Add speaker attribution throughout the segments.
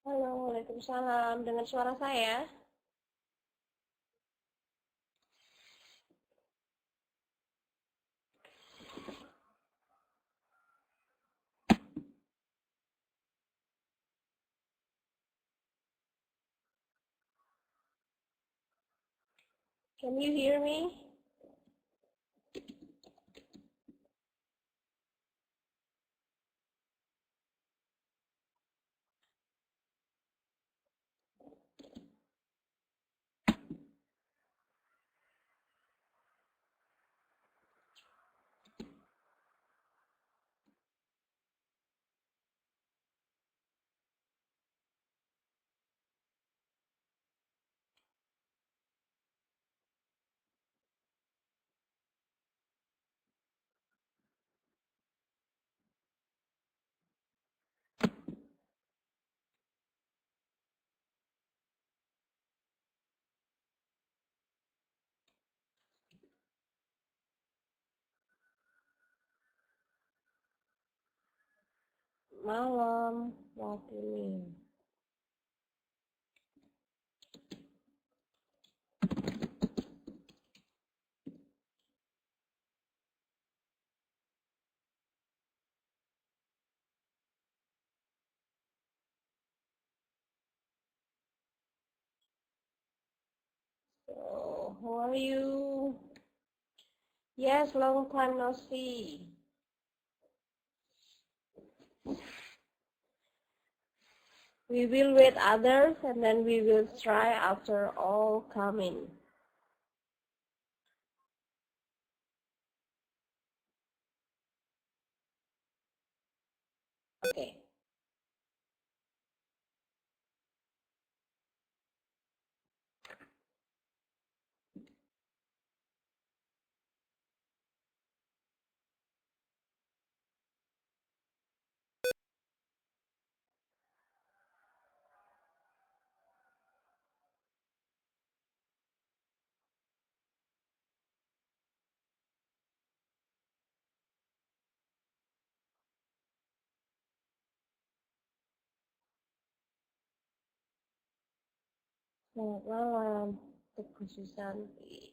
Speaker 1: Halo, Waalaikumsalam. Dengan suara saya? Can you hear me? Malam, waktu ini. So, how are you? Yes, long time no see. We will wait others and then we will try after all coming. Okay. Selamat malam, Teguh Susanti.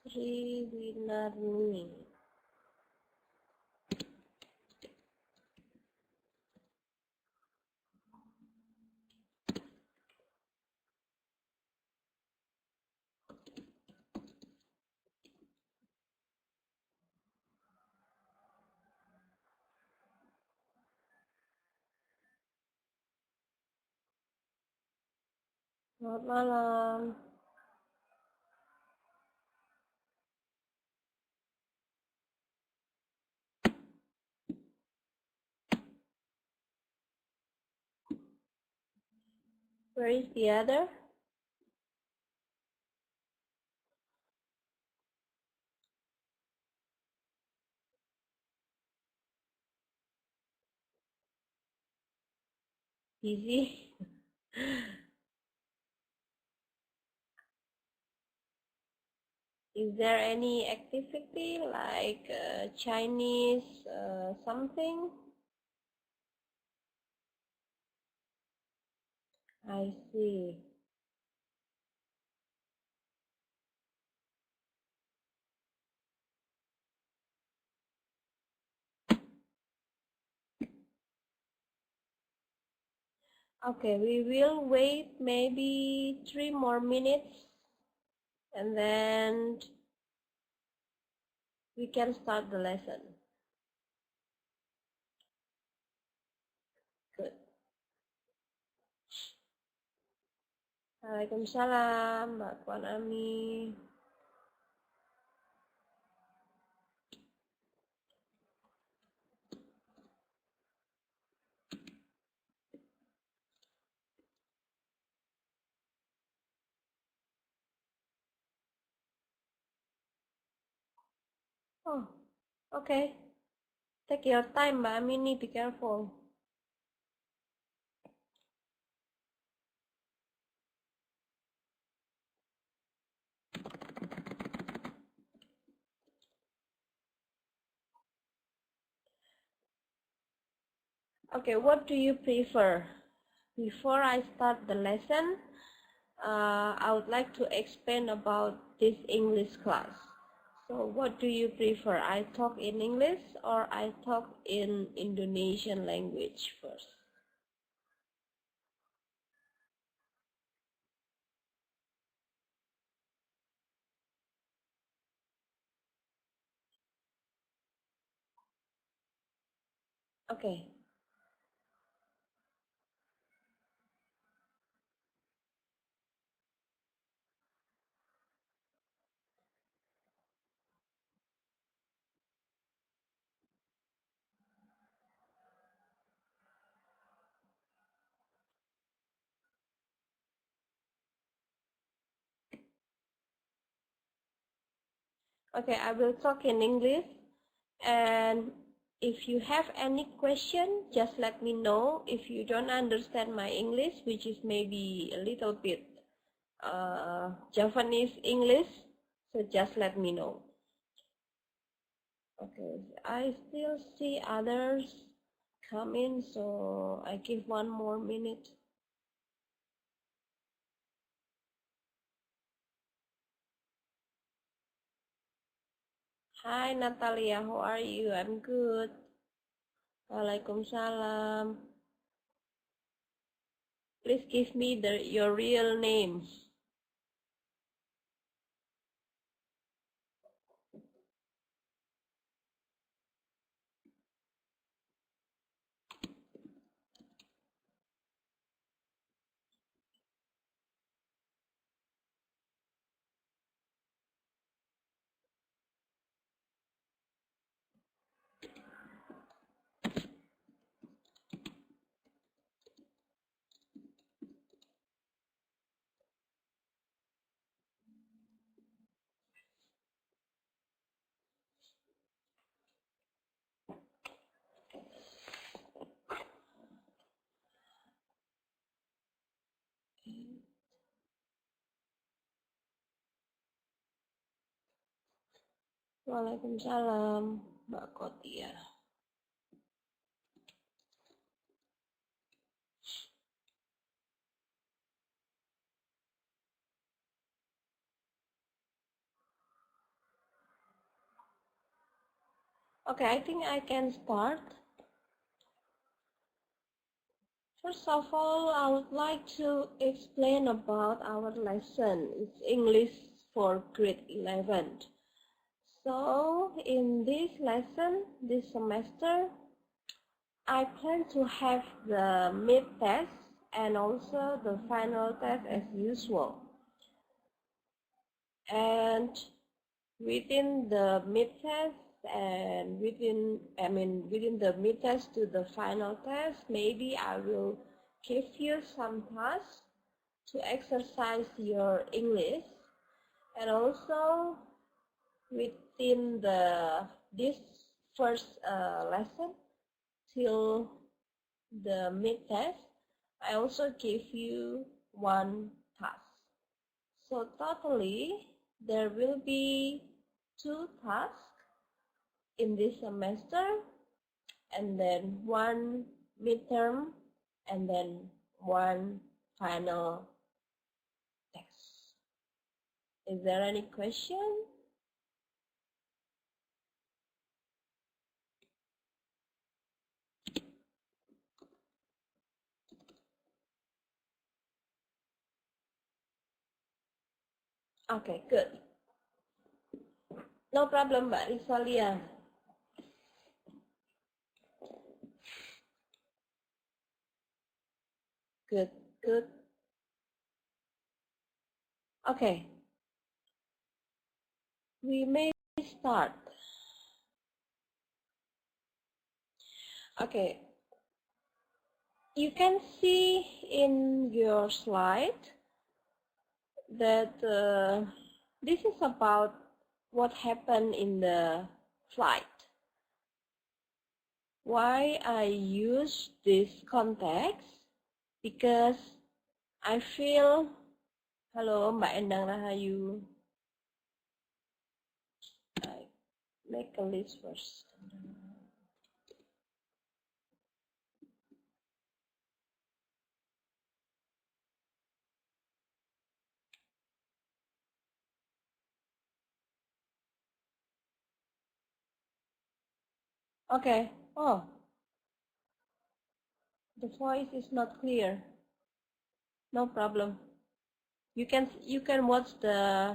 Speaker 1: Sri Winarni. Selamat malam. Where is the other? Busy? Is there any activity like Chinese something? I see. Okay, we will wait maybe 3 more minutes and then we can start the lesson. Good. Waalaikumsalam, Mbak Puan Ami. Oh, okay. Take your time, Mbak Amini. Be careful. Okay, what do you prefer? Before I start the lesson, I would like to explain about this English class. So what do you prefer? I talk in English or I talk in Indonesian language first? Okay. Okay, I will talk in English, and if you have any question, just let me know. If you don't understand my English, which is maybe a little bit Japanese English, so just let me know. Okay, I still see others come in, so I give one more minute. Hi Natalia, how are you? I'm good. Waalaikumsalam. Please give me your real name. Waalaikumsalam, Mbak Kotia. Okay, I think I can start. First of all, I would like to explain about our lesson. It's English for grade 11. So, in this lesson, this semester, I plan to have the mid-test and also the final test as usual. And within the mid-test and within the mid-test to the final test, maybe I will give you some tasks to exercise your English, and also within this first lesson till the mid-test, I also give you one task. So totally there will be 2 tasks in this semester, and then 1 midterm, and then 1 final test. Is there any question? Okay, good. No problem, Mbak Risalia. Good, good. Okay. We may start. Okay. You can see in your slide that this is about what happened in the flight. Why I use this context? Because I feel, halo Mbak Endang Rahayu, I make a list first. Okay. Oh, the voice is not clear. No problem. You can watch the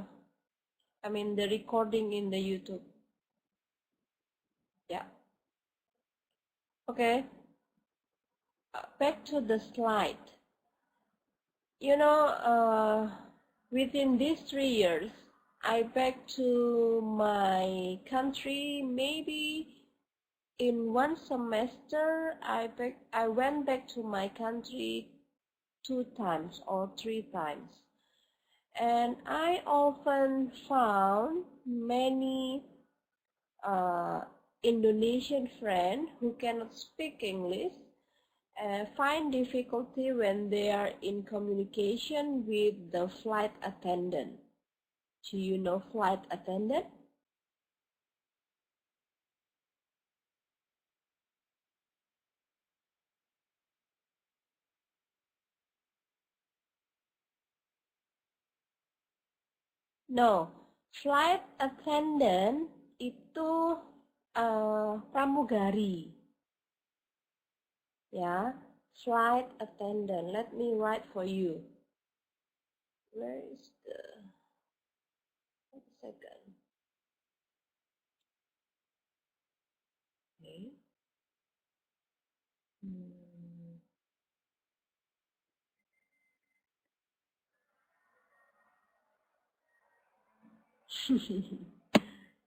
Speaker 1: the recording in the YouTube. Yeah. Okay. Back to the slide. You know, within these 3 years, I back to my country maybe in one semester. I went back to my country 2 times or 3 times. And I often found many Indonesian friends who cannot speak English find difficulty when they are in communication with the flight attendant. Do you know flight attendant? No, flight attendant itu pramugari. Ya, flight attendant. Let me write for you. Where is the... One second. Okay.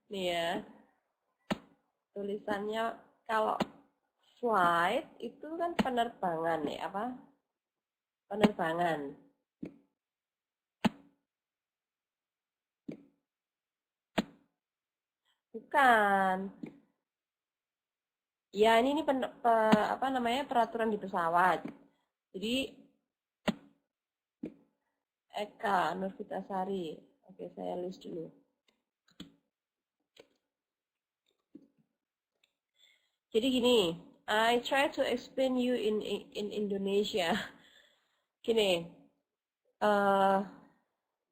Speaker 1: Nih ya, tulisannya kalau flight itu kan penerbangan ya, apa? Penerbangan. Bukan. Ya, ini apa namanya peraturan di pesawat. Jadi Eka Nurfitasari. Oke, saya list dulu. Jadi gini, I try to explain you in Indonesia. Gini,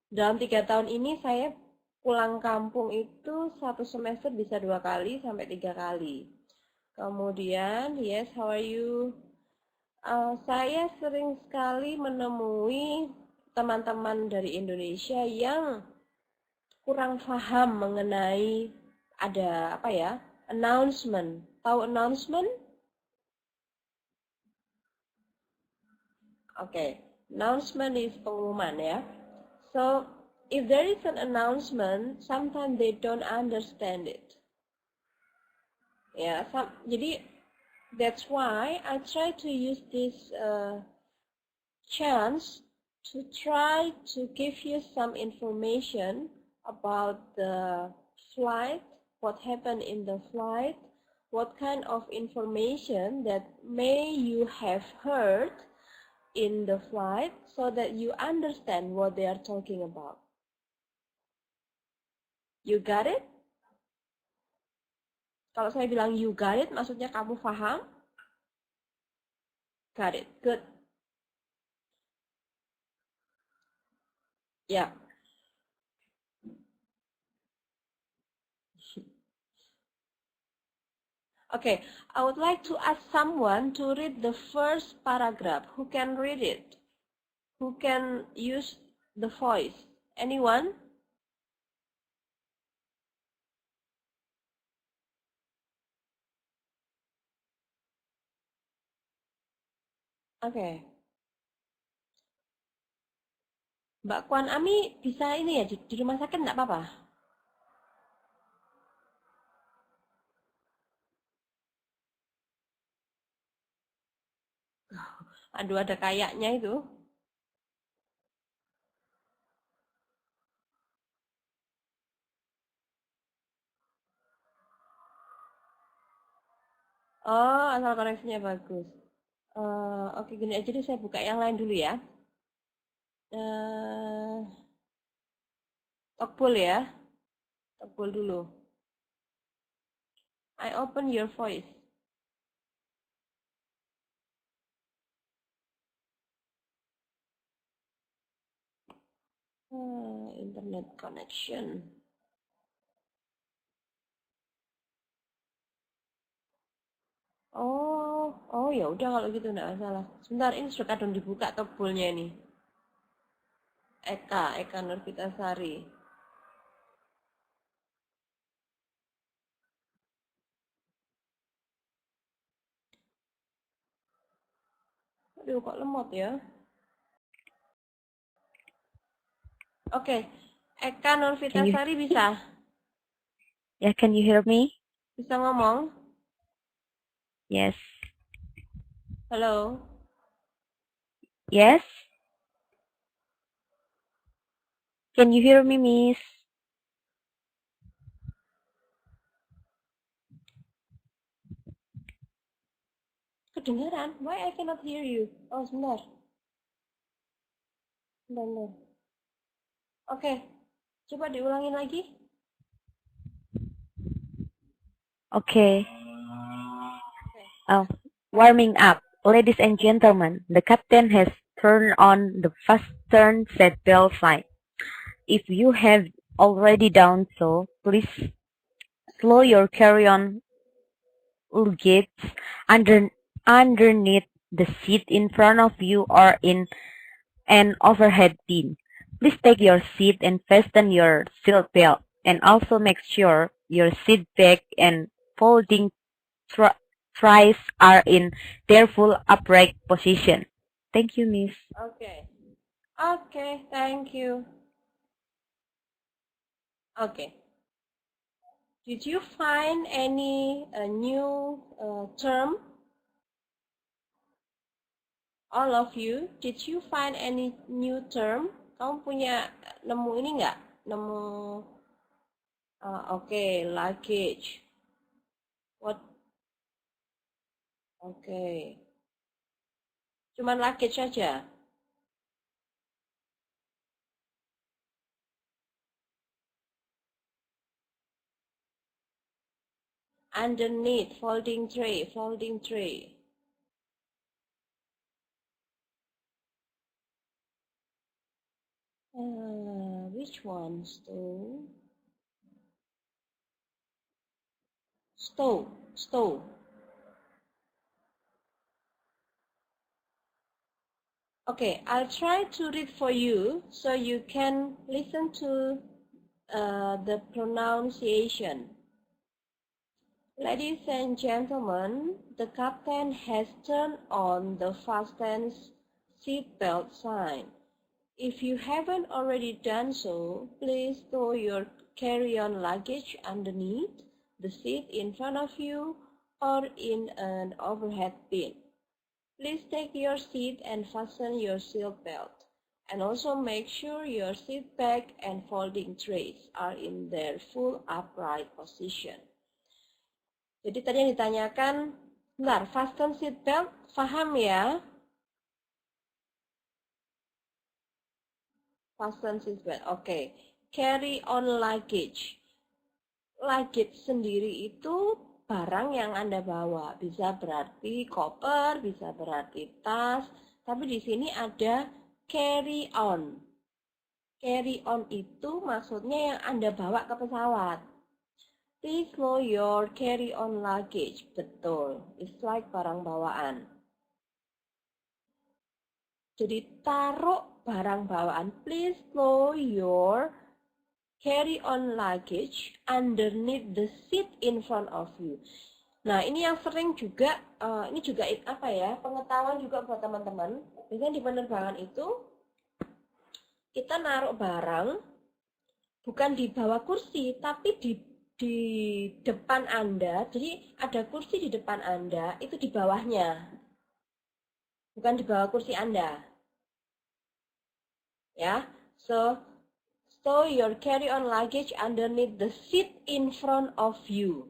Speaker 1: dalam 3 tahun ini saya pulang kampung itu 1 semester bisa 2 kali sampai 3 kali. Kemudian, yes, how are you? Saya sering sekali menemui teman-teman dari Indonesia yang kurang paham mengenai ada apa ya, announcement. Tahu announcement? Oke, announcement is pengumuman ya. So, if there is an announcement, sometimes they don't understand it. Ya, jadi that's why I try to use this chance to try to give you some information about the flight, what happened in the flight, what kind of information that may you have heard in the flight so that you understand what they are talking about. You got it? Kalau saya bilang you got it, maksudnya kamu paham? Got it. Good. Yeah. Okay, I would like to ask someone to read the first paragraph. Who can read it? Who can use the voice? Anyone? Okay. Mbak Kwan Ami bisa ini ya, di rumah sakit enggak apa-apa? Aduh, ada kayaknya itu. Oh, asal koneksinya bagus. Oke, gini aja deh, saya buka yang lain dulu ya. Talkpool ya. Talkpool dulu. I open your voice. Internet connection. Oh ya udah kalau gitu enggak masalah. Sebentar, ini sudah kadang dibuka Talkpoolnya ini. Eka Nurvitasari. Aduh, kok lemot ya? Oke, Eka Nurvitasari bisa?
Speaker 2: Yeah, can you hear me?
Speaker 1: Bisa ngomong?
Speaker 2: Yes.
Speaker 1: Halo?
Speaker 2: Yes? Can you hear me, Miss?
Speaker 1: Kedengaran? Why I cannot hear you? Oh, sebentar. Sebentar. Oke, coba diulangin lagi.
Speaker 2: Okay. Oh, warming up. Ladies and gentlemen, the captain has turned on the fasten seatbelt sign. If you have already done so, please slow your carry-on luggage underneath the seat in front of you or in an overhead bin. Please take your seat and fasten your seat belt, and also make sure your seat back and folding tries are in their full upright position. Thank you, Miss.
Speaker 1: Okay, thank you. Okay. Did you find any new term? All of you, did you find any new term? Kamu punya nemu ini nggak? Nemu okay, luggage. What? Okay. Cuman luggage saja. Underneath, folding tray. Which one? Stove. Okay, I'll try to read for you so you can listen to the pronunciation. Ladies and gentlemen, the captain has turned on the fasten seatbelt sign. If you haven't already done so, please throw your carry-on luggage underneath the seat in front of you or in an overhead bin. Please take your seat and fasten your seat belt. And also make sure your seat back and folding trays are in their full upright position. Jadi tadi yang ditanyakan, bentar, fasten seat belt, paham ya? Fasten seat belt, oke. Carry on luggage. Luggage sendiri itu barang yang Anda bawa. Bisa berarti koper, bisa berarti tas, tapi di sini ada carry on. Carry on itu maksudnya yang Anda bawa ke pesawat. Please lower your carry-on luggage. Betul, it's like barang bawaan. Jadi taruh barang bawaan. Please lower your carry-on luggage underneath the seat in front of you. Nah, ini yang sering juga, ini juga apa ya, pengetahuan juga buat teman-teman. Biasanya di penerbangan itu, kita naruh barang, bukan di bawah kursi, tapi di depan Anda. Jadi ada kursi di depan Anda, itu di bawahnya. Bukan di bawah kursi Anda. Ya, so your carry-on luggage underneath the seat in front of you.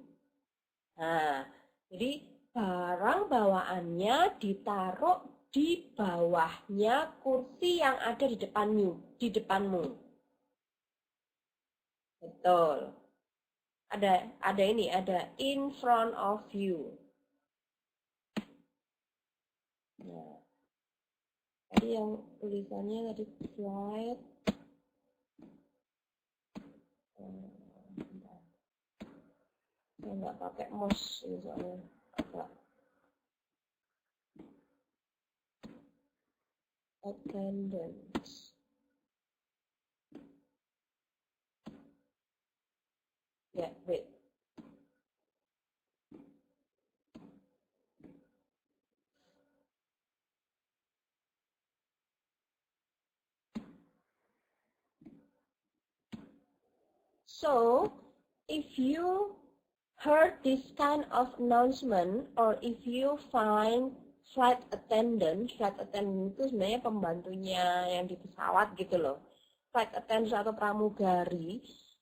Speaker 1: Nah, jadi barang bawaannya ditaruh di bawahnya kursi yang ada di depanmu. Betul. Ada ini, ada in front of you. Nah, tadi yang tulisannya tadi slide. Saya nggak pakai mouse soalnya agak attendance. Ya, wait. So, if you heard this kind of announcement or if you find flight attendant itu sebenarnya pembantunya yang di pesawat gitu loh. Flight attendant atau pramugari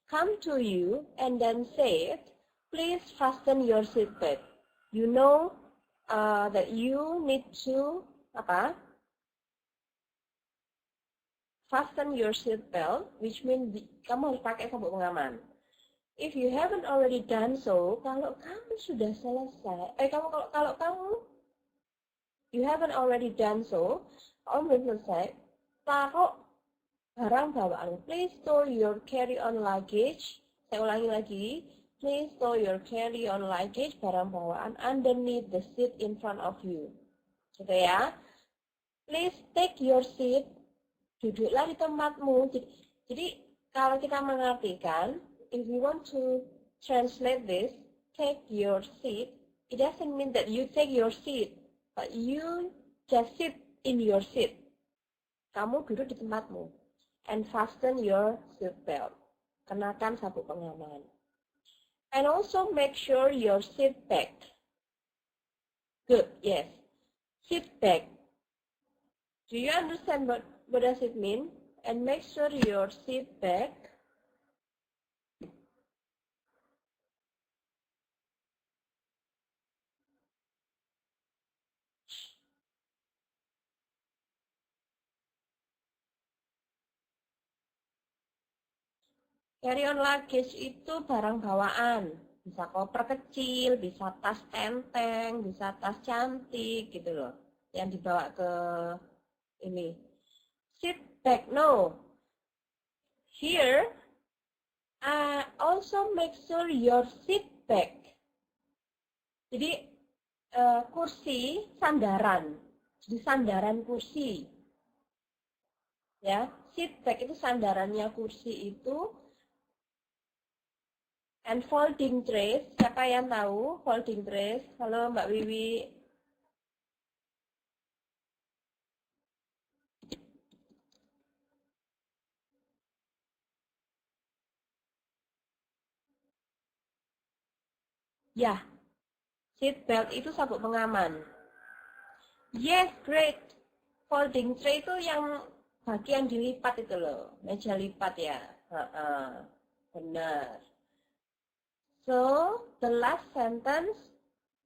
Speaker 1: come to you and then say, please fasten your seatbelt. You know that you need to fasten your seatbelt, which means kamu harus pakai sabuk pengaman. If you haven't already done so, kalau kamu sudah selesai, kalau kamu you haven't already done so, kamu belum selesai, taruh barang bawaan. Please store your carry-on luggage. Saya ulangi lagi. Please store your carry-on luggage, barang bawaan, underneath the seat in front of you. Gitu ya. Please take your seat. Duduklah di tempatmu. Jadi kalau kita mengartikan, if you want to translate this, take your seat, it doesn't mean that you take your seat, but you just sit in your seat. Kamu duduk di tempatmu. And fasten your seatbelt. Kenakan sabuk pengaman. And also make sure your seat bag. Good, yes. Seat bag. Do you understand what does it mean? And make sure your seat bag carry-on luggage itu barang bawaan. Bisa koper kecil, bisa tas enteng, bisa tas cantik gitu loh. Yang dibawa ke ini. Seat bag, no. Here, also make sure your seat bag. Jadi kursi sandaran. Jadi sandaran kursi. Ya, seat bag itu sandarannya kursi itu. And folding trays, siapa yang tahu folding trays? Halo Mbak Wiwi. Ya, seat belt itu sabuk pengaman. Yes, great. Folding tray itu yang bagian dilipat itu loh, meja lipat ya. Benar. So, the last sentence,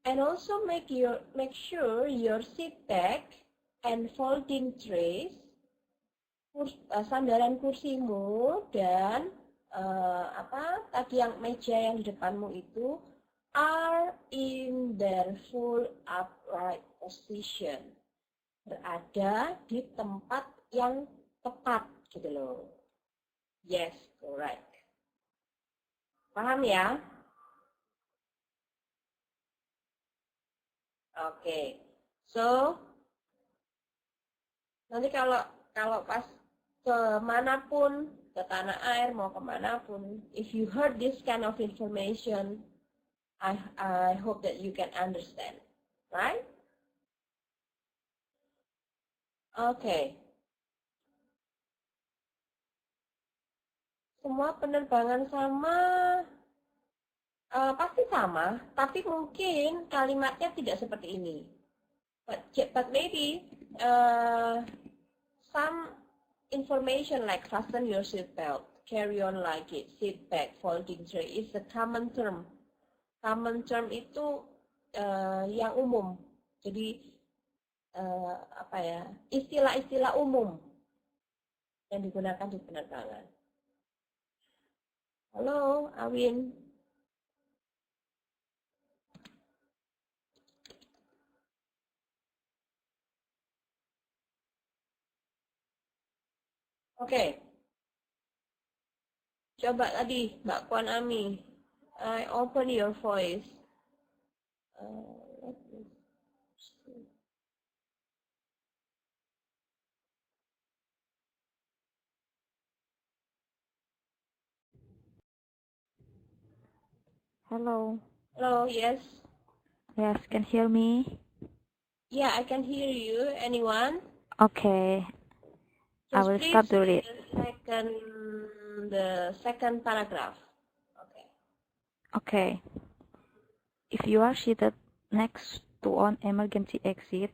Speaker 1: and also make sure your seat bag and folding trays, sandaran kursimu dan tadi yang meja yang di depanmu itu are in their full upright position, berada di tempat yang tepat gitu loh. Yes, correct. Paham ya? Oke. So, nanti kalau pas kemanapun, ke tanah air, mau kemanapun, if you heard this kind of information, I hope that you can understand, right? Okay. Semua penerbangan sama, pasti sama, tapi mungkin kalimatnya tidak seperti ini. But maybe some information like fasten your seatbelt, carry-on luggage, seat bag, folding tray is a common term. Common term itu yang umum. Jadi apa ya, istilah-istilah umum yang digunakan di penerbangan. Halo, Awin. Oke. Coba tadi, Mbak Kwan Ami. I open your voice. Let me see.
Speaker 2: Hello.
Speaker 1: Hello, yes.
Speaker 2: Yes, can hear me?
Speaker 1: Yeah, I can hear you. Anyone?
Speaker 2: Okay. I
Speaker 1: Just
Speaker 2: will
Speaker 1: please
Speaker 2: start to read.
Speaker 1: the second paragraph. Okay.
Speaker 2: Okay. If you are seated next to an emergency exit,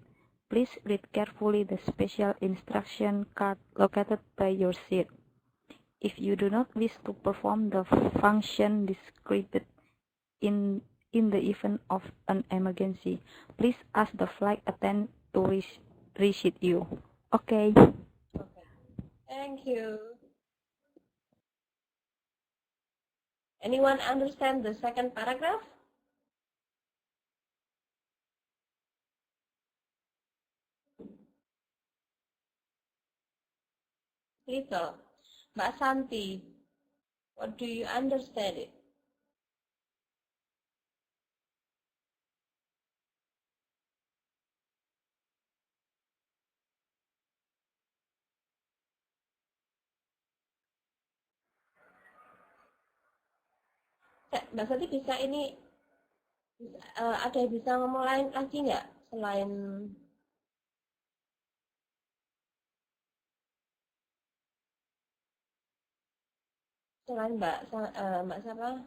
Speaker 2: please read carefully the special instruction card located by your seat. If you do not wish to perform the function described in the event of an emergency, please ask the flight attendant to reseat you. Okay.
Speaker 1: Okay. Thank you. Anyone understand the second paragraph? Little. Mbak Santi, what do you understand it? Mbak Santi bisa ini, ada yang bisa ngomong lain lagi nggak selain Mbak siapa?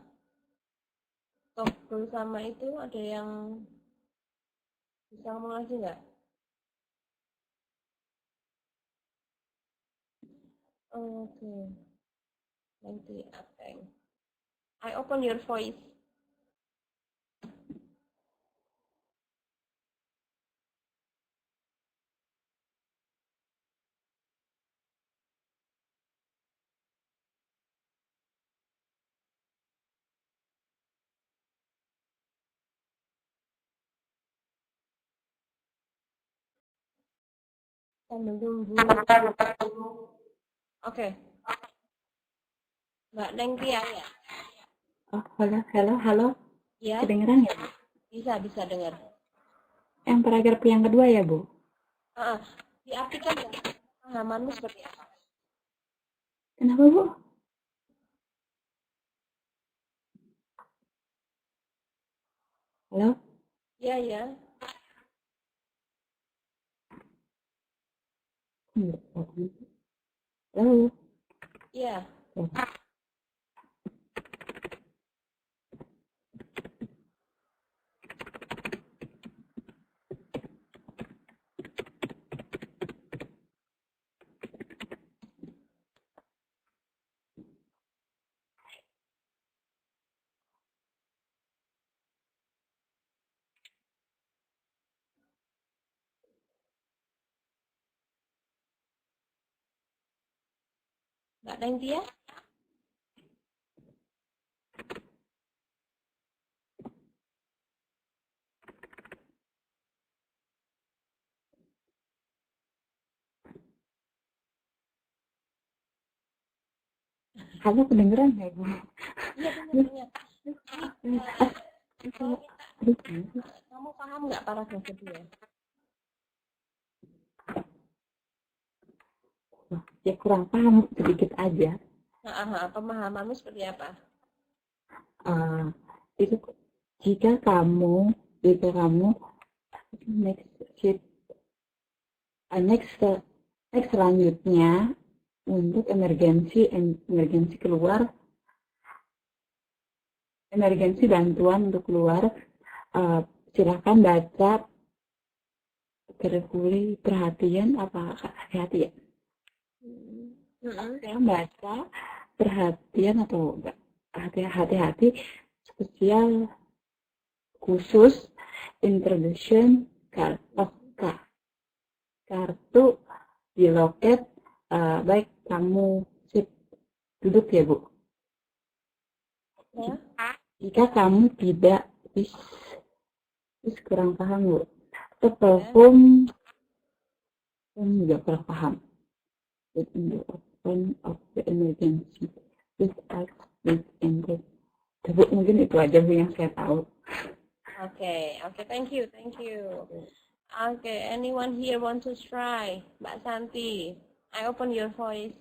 Speaker 1: Toh sama itu ada yang bisa ngomong lagi nggak? Oke. Nanti apa yang I open your voice. Sambil nunggu. Oke. Mbak Neng Tia ya?
Speaker 3: Oh, halo.
Speaker 1: Ya,
Speaker 3: Kedengeran ya, Bu?
Speaker 1: bisa dengar.
Speaker 3: Yang paragraf yang kedua ya, Bu?
Speaker 1: Diartikan ya, pemahamanmu seperti apa?
Speaker 3: Kenapa, Bu? Halo?
Speaker 1: Ya.
Speaker 3: Halo?
Speaker 1: Ya. Mbak Neng Tia?
Speaker 3: Halo, kedengeran nggak, Bu?
Speaker 1: Iya, dengar. Kamu paham nggak paragraf kedua?
Speaker 3: Ya, kurang paham sedikit aja.
Speaker 1: Pemahamanmu seperti apa?
Speaker 3: Itu jika kamu next selanjutnya untuk emergensi bantuan untuk keluar, silakan baca carefully, perhatian apa hati-hati ya? Saya baca perhatian atau hati-hati spesial khusus introduction card of car. Kartu di loket, baik kamu sip duduk ya Bu.
Speaker 1: Ya.
Speaker 3: Jika kamu tidak kurang paham Bu. To perform, kamu juga kurang paham. In the open of the emergency, please act with intent. Bu, mungkin itu aja Bu yang saya tahu.
Speaker 1: Okay, thank you. Okay, anyone here want to try? Mbak Santi, I open your voice.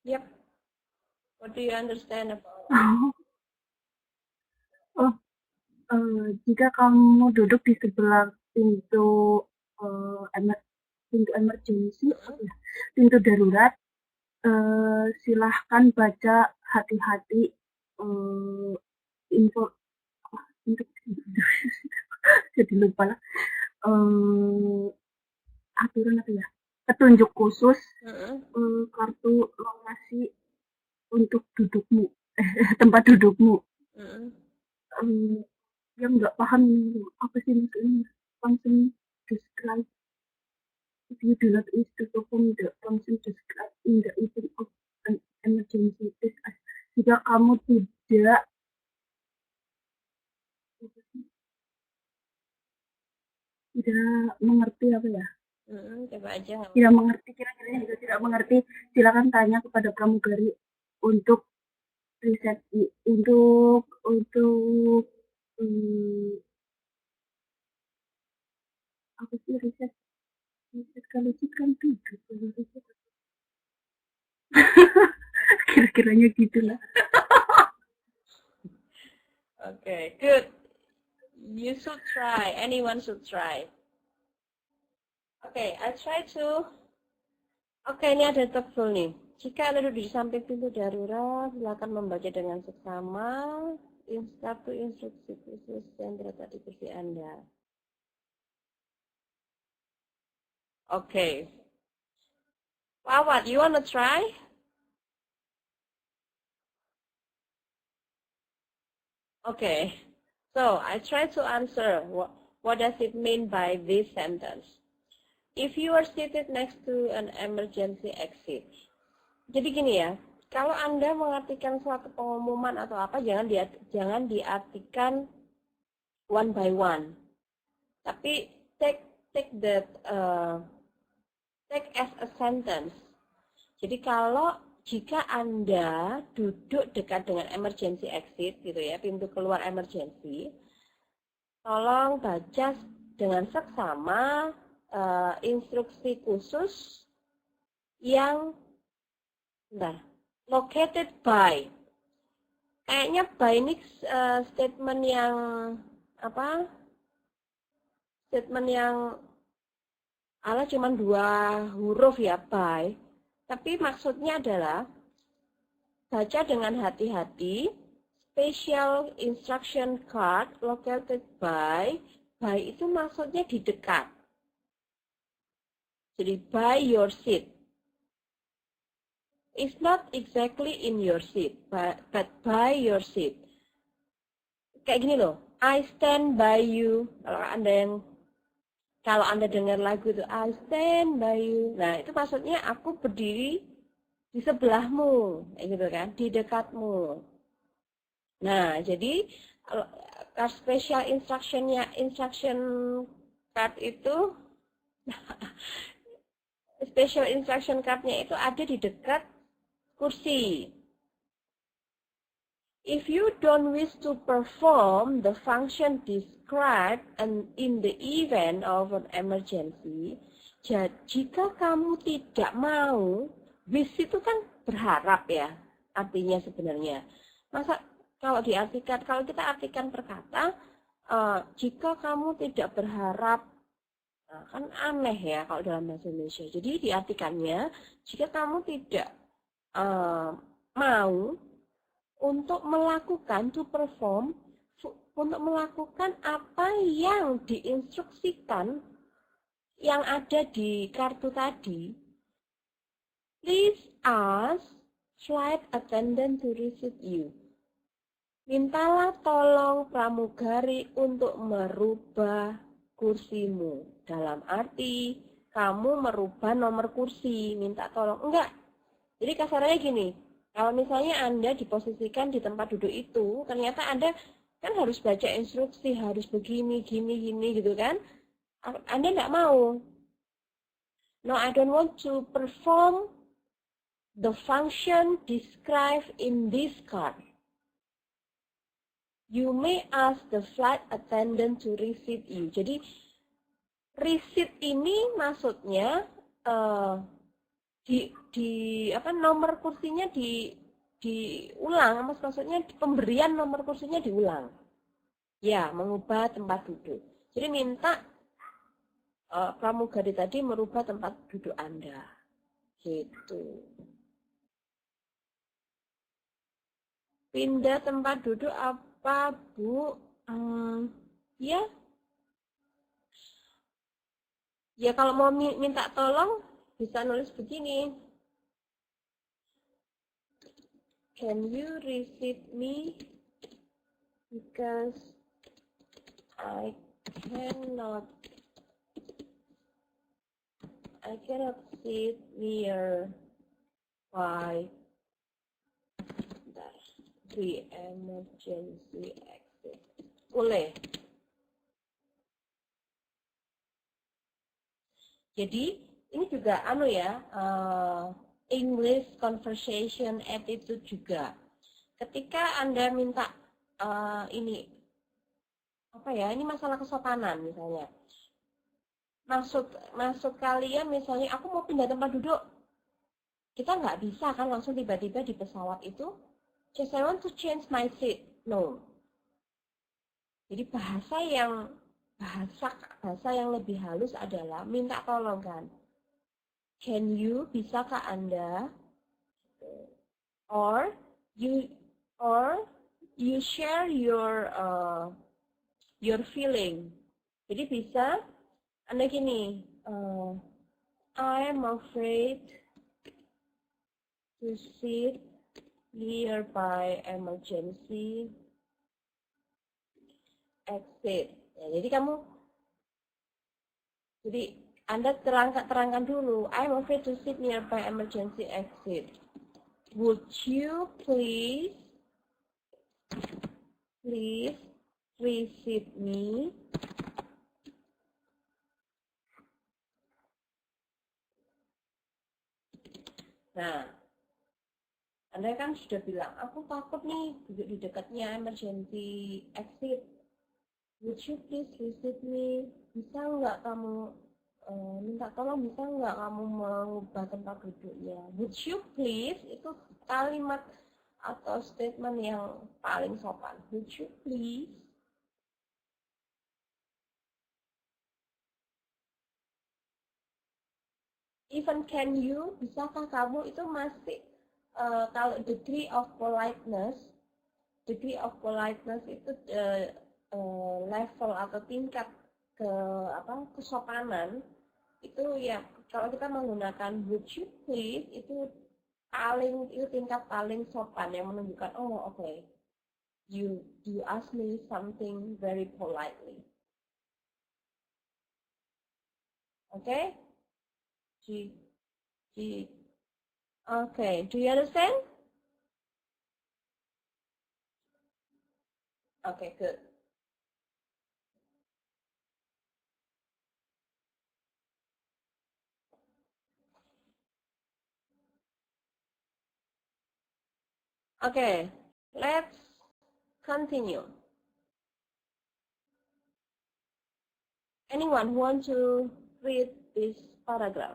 Speaker 1: Yep. What do you understand about?
Speaker 4: Jika kamu duduk di sebelah pintu emergency, pintu darurat, silahkan baca hati-hati info untuk jadi lupa lah aturan apa ya, petunjuk khusus, kartu lokasi untuk dudukmu, tempat dudukmu. Yang nggak paham apa sih maksudnya, langsung describe. If you do not wish to perform the function described in the event of an emergency, jika kamu tidak mengerti apa ya?
Speaker 1: Coba aja.
Speaker 4: Tidak mengerti, kira-kira juga tidak mengerti, silakan tanya kepada pramugari untuk riset, untuk apa sih riset kalau sih kan duduk riset. Kira-kiranya gitulah.
Speaker 1: Okay, good. You should try. Anyone should try. Okay, I try to. Okay, ini ada TOEFL nih. Jika Anda duduk di samping pintu darurat, silakan membaca dengan seksama satu instruksi khusus yang terdapat di kursi Anda. Okay. What? You wanna try? Okay. So I try to answer what does it mean by this sentence. If you are seated next to an emergency exit. Jadi gini ya, kalau Anda mengartikan suatu pengumuman atau apa, jangan diartikan one by one. Tapi take as a sentence. Jadi jika Anda duduk dekat dengan emergency exit gitu ya, pintu keluar emergency, tolong baca dengan seksama instruksi khusus yang located by. Kayaknya by ini statement yang apa? Statement yang cuma 2 huruf ya, by. Tapi maksudnya adalah baca dengan hati-hati. Special instruction card located by itu maksudnya di dekat. Jadi by your seat. It's not exactly in your seat, but by your seat. Kayak gini loh, I stand by you. Kalau Anda dengar lagu itu, I stand by you. Nah, itu maksudnya aku berdiri di sebelahmu, gitu kan, di dekatmu. Nah, jadi special instruction card itu, special instruction cardnya itu ada di dekat kursi. If you don't wish to perform the function described in the event of an emergency, jika kamu tidak mau, wish itu kan berharap ya, artinya sebenarnya. Masa kalau kita artikan perkata, jika kamu tidak berharap Nah, kan aneh ya kalau dalam bahasa Indonesia. Jadi diartikannya, jika kamu tidak mau untuk melakukan, to perform, untuk melakukan apa yang diinstruksikan yang ada di kartu tadi, please ask flight attendant to receive you. Mintalah tolong pramugari untuk merubah kursimu. Dalam arti, kamu merubah nomor kursi, minta tolong. Enggak. Jadi kasarnya gini, kalau misalnya Anda diposisikan di tempat duduk itu, ternyata Anda kan harus baca instruksi, harus begini, gini, gitu kan. Anda enggak mau. No, I don't want to perform the function described in this card. You may ask the flight attendant to receive you. Jadi, receipt ini maksudnya nomor kursinya diulang, maksudnya pemberian nomor kursinya diulang. Ya, mengubah tempat duduk. Jadi minta pramugari tadi merubah tempat duduk Anda. Gitu. Pindah tempat duduk apa, Bu? Ya. Ya kalau mau minta tolong bisa nulis begini. Can you receive me because I cannot sit near by the emergency exit. Boleh. Jadi ini juga English conversation attitude juga. Ketika Anda minta ini masalah kesopanan misalnya. Maksud kalian misalnya aku mau pindah tempat duduk. Kita nggak bisa kan langsung tiba-tiba di pesawat itu, just I want to change my seat. No. Jadi bahasa yang lebih halus adalah minta tolong kan. Can you, bisakah Anda? Or you share your feeling. Jadi bisa Anda gini, I'm afraid to sit nearby emergency exit. Ya, jadi Anda terangkan dulu, I'm afraid to sit nearby emergency exit. Would you please receive me? Nah, Anda kan sudah bilang, aku takut nih duduk di dekatnya emergency exit. Would you please receive me? Bisa nggak kamu minta tolong, bisa nggak kamu mengubah tempat duduknya? Would you please itu kalimat atau statement yang paling sopan. Would you please? Even can you, bisakah kamu, itu masih kalau degree of politeness itu level atau tingkat kesopanan itu ya kalau kita menggunakan would you please itu tingkat paling sopan yang menunjukkan okay, you ask me something very politely. Okay? Okay, do you understand? Okay, good. Okay, let's continue. Anyone want to read this paragraph?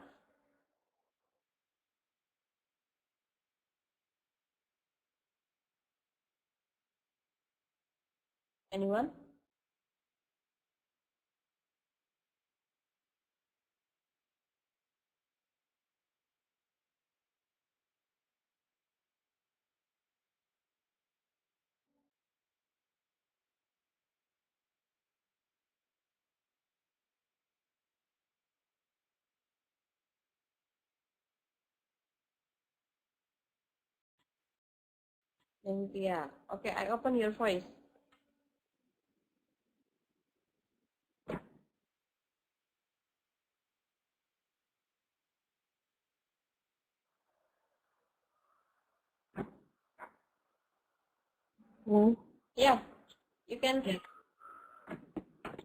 Speaker 1: Anyone? Nengtia. Okay, I open your voice.
Speaker 3: Hello?
Speaker 1: Yeah, you can.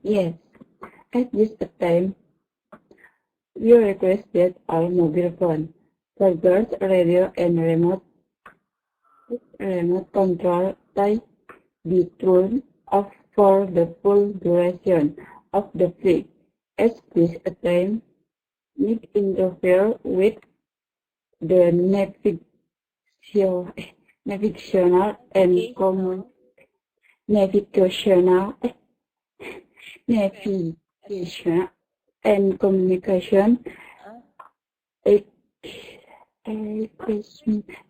Speaker 3: Yes. At this time, we request that our mobile phone, servers, radio, and remote control type be turned off for the full duration of the flight, as this time may interfere with the navigational and navigational navigation and communication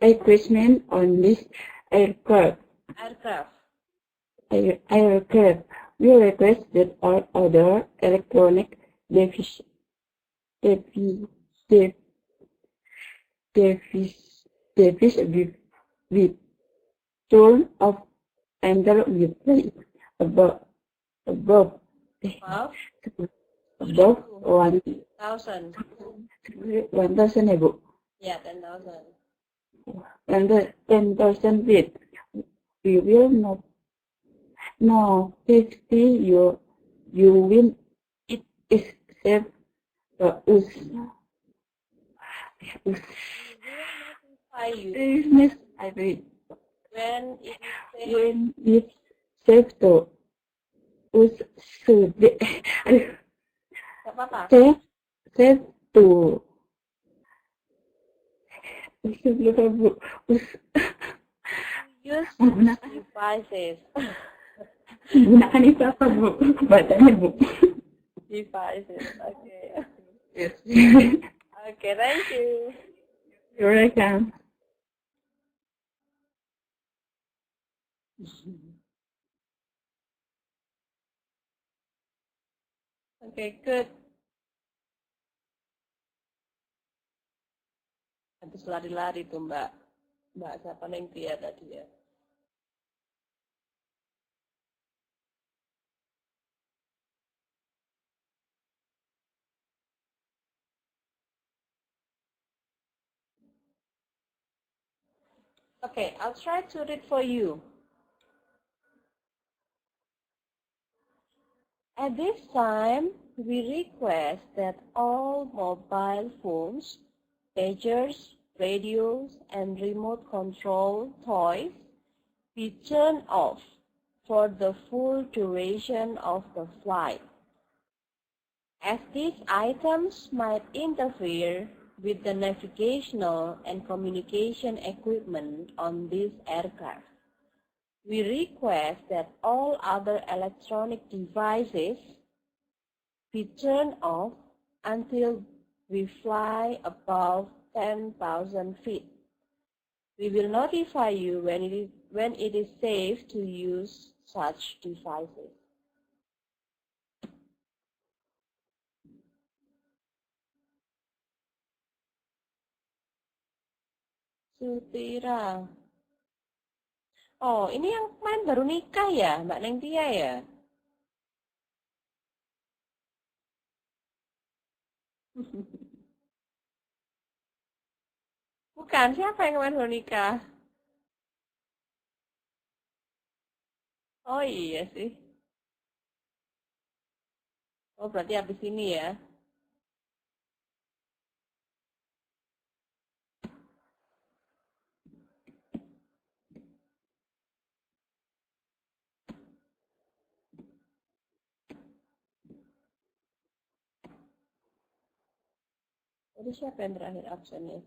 Speaker 3: equipment on this aircraft. We request that all other electronic devices be turned off until we play above
Speaker 1: Above
Speaker 3: 1,000. 1,000 ya, Bu?
Speaker 1: Yeah, 10,000.
Speaker 3: And 10,000 feet. We will not know 50 you win. It is safe for us.
Speaker 1: I you
Speaker 3: Business, I read.
Speaker 1: when it is safe.
Speaker 3: When it's safe to us, sudah.
Speaker 1: Gak apa-apa.
Speaker 3: Safe to
Speaker 1: Use devices.
Speaker 3: Gunakan itu apa, Bu? Bacanya, Bu.
Speaker 1: Devices. Okay.
Speaker 3: Yes.
Speaker 1: Okay, thank you.
Speaker 3: You're welcome.
Speaker 1: Okay, good. Habis lari-lari tuh Mbak siapa yang dia tadi ya. Okay, I'll try to read for you. At this time, we request that all mobile phones, pagers, radios, and remote control toys be turned off for the full duration of the flight, as these items might interfere with the navigational and communication equipment on this aircraft. We request that all other electronic devices be turned off until we fly above 10,000 feet. We will notify you when it is safe to use such devices. Sutira. Oh, ini yang main baru nikah ya, Mbak Nengtia ya? Bukan, siapa yang kemarin baru nikah? Oh iya sih. Oh berarti habis ini ya. Jadi siapa yang terakhir absennya?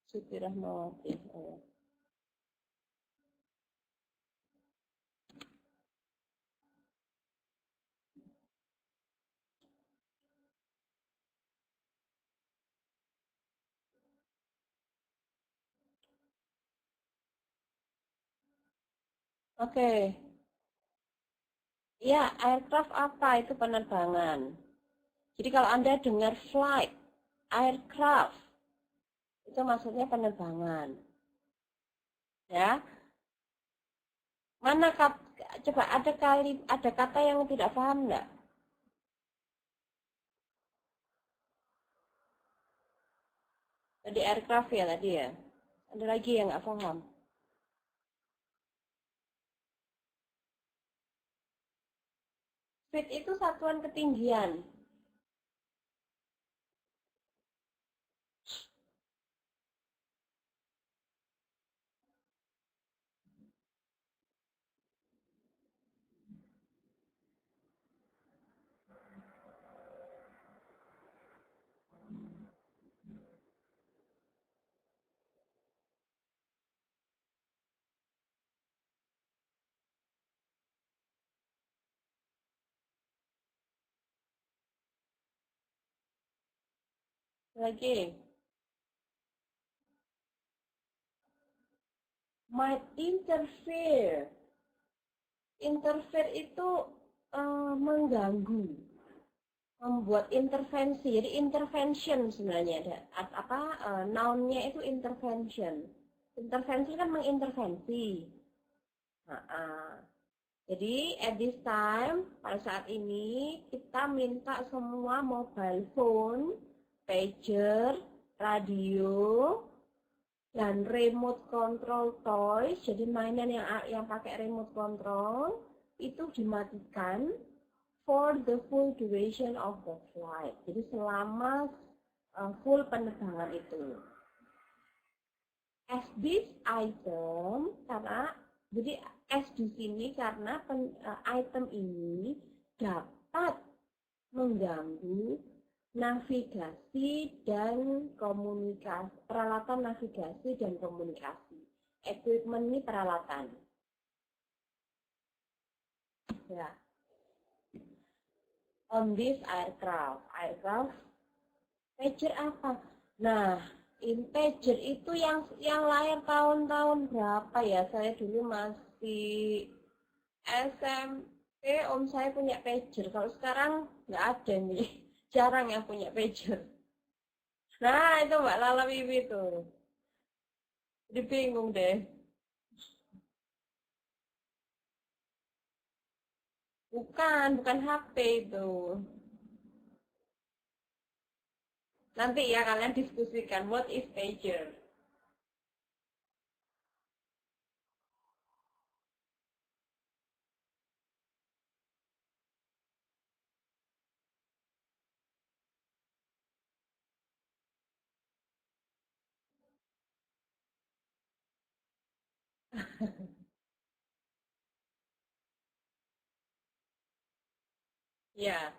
Speaker 1: Siti Rahmawati. Oh. Oke. Ya, aircraft apa itu penerbangan? Jadi kalau Anda dengar flight, aircraft, itu maksudnya penerbangan. Ya. Mana coba ada kata yang tidak paham enggak? Tadi aircraft ya tadi ya. Ada lagi yang nggak paham? Feet itu satuan ketinggian. Lagi. Might interfere. Interfere itu mengganggu, membuat intervensi. Jadi intervention sebenarnya ada nounnya itu intervention. Intervensi kan mengintervensi. Jadi at this time, pada saat ini kita minta semua mobile phone, pager, radio, dan remote control toys, jadi mainan yang pakai remote control itu dimatikan for the full duration of the flight. Jadi selama full penerbangan itu. As this item, karena jadi as di sini karena item ini dapat mengganggu navigasi dan komunikasi, peralatan navigasi dan komunikasi. Equipment ini peralatan. Ya. On this aircraft, pager apa? Nah, pager itu yang lahir tahun-tahun berapa ya? Saya dulu masih SMP, om saya punya pager. Kalau sekarang nggak ada nih. Jarang yang punya pager. Nah, itu Mbak Lala Wiwi tuh. Jadi bingung deh. Bukan HP itu. Nanti ya kalian diskusikan, what is pager? Ya.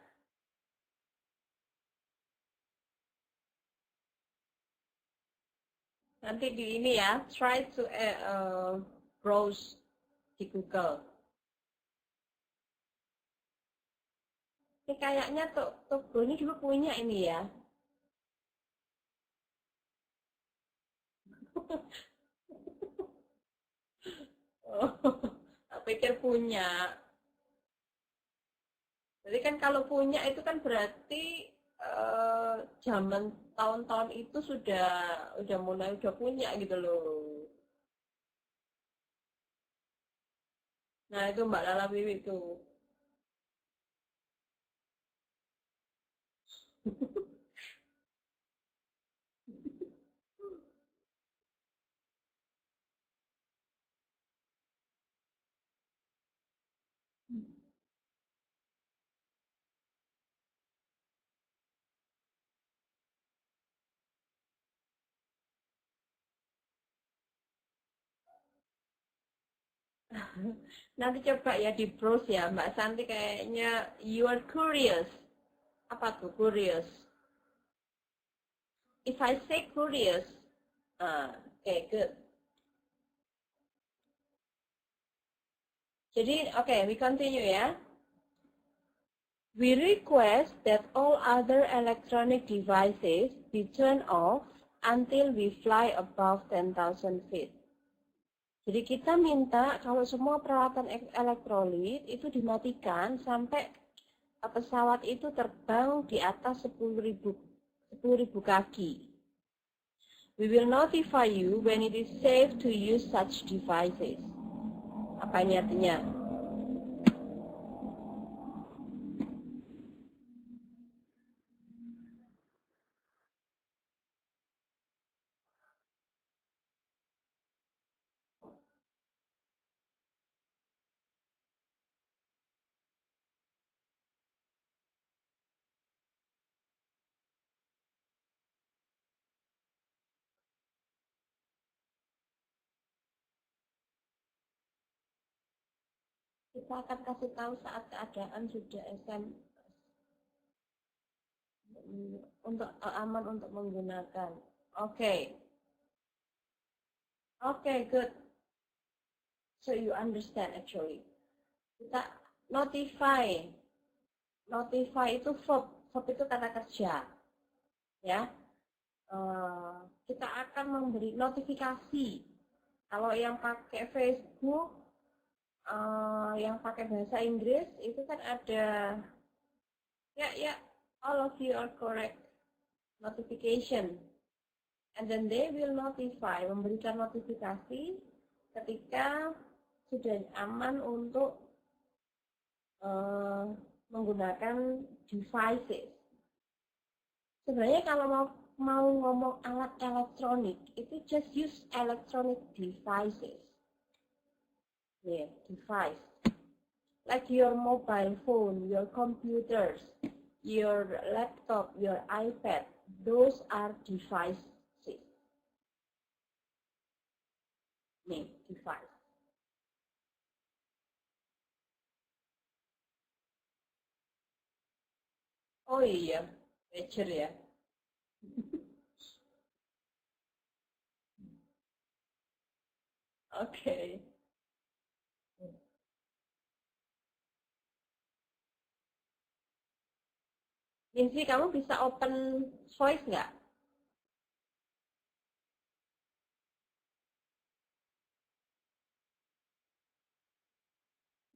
Speaker 1: Nanti di ini ya, try to browse di Google. Ini kayaknya Toko ini dulu punya ini ya. Oh, tak pikir punya. Jadi kan kalau punya itu kan berarti zaman tahun-tahun itu udah punya gitu loh. Nah itu Mbak Lala Wiwi itu. Nanti coba ya di browse ya Mbak Santi, kayaknya you are curious. Apa tuh curious? If I say curious, okay, good. Jadi, okay, we continue ya. We request that all other electronic devices be turned off until we fly above 10,000 feet. Jadi kita minta kalau semua peralatan elektrolit itu dimatikan sampai pesawat itu terbang di atas 10.000 kaki. We will notify you when it is safe to use such devices. Apa ini artinya? Kita akan kasih tahu saat keadaan sudah untuk aman untuk menggunakan. Oke, good. So you understand actually. Kita notify. Notify itu verb. Verb itu kata kerja. Ya. Kita akan memberi notifikasi. Kalau yang pakai Facebook, yang pakai bahasa Inggris itu kan ada ya all of you are correct, notification, and then they will notify, memberikan notifikasi ketika sudah aman untuk menggunakan devices. Sebenarnya kalau mau ngomong alat elektronik itu just use electronic devices. Yeah, device. Like your mobile phone, your computers, your laptop, your iPad. Those are devices. Nih, device. Oh iya, pager ya. Oke. Lindsay, kamu bisa open voice nggak?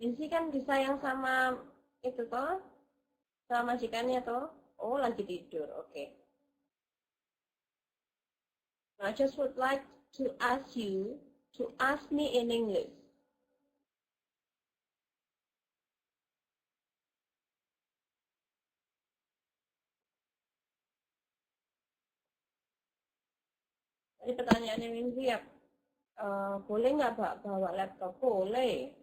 Speaker 1: Lindsay kan bisa yang sama itu toh, sama majikannya toh. Oh, lagi tidur. Oke. I just would like to ask you to ask me in English. Jadi pertanyaannya Lindsay ya, boleh nggak bawa laptop? Boleh.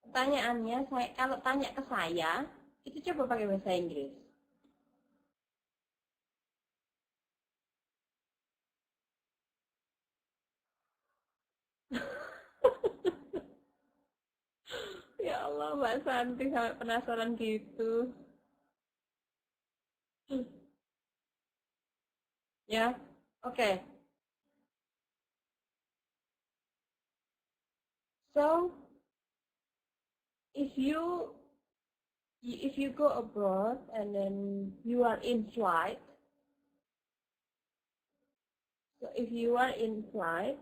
Speaker 1: Pertanyaannya, kalau tanya ke saya, itu coba pakai bahasa Inggris. Ya Allah, Mbak Santi sampai penasaran gitu. Ya, oke. So, if you go abroad and then you are in flight, so if you are in flight,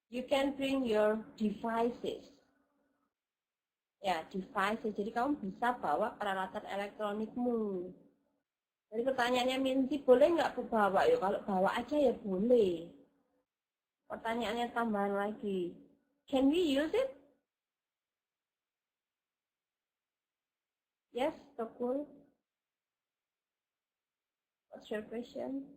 Speaker 1: you can bring your devices. Ya, devices. Jadi kamu bisa bawa peralatan elektronikmu. Jadi pertanyaannya Minty, boleh nggak bawa? Ya, kalau bawa aja ya boleh. Pertanyaannya tambahan lagi. Can we use it? Yes, Tokul. What's your question?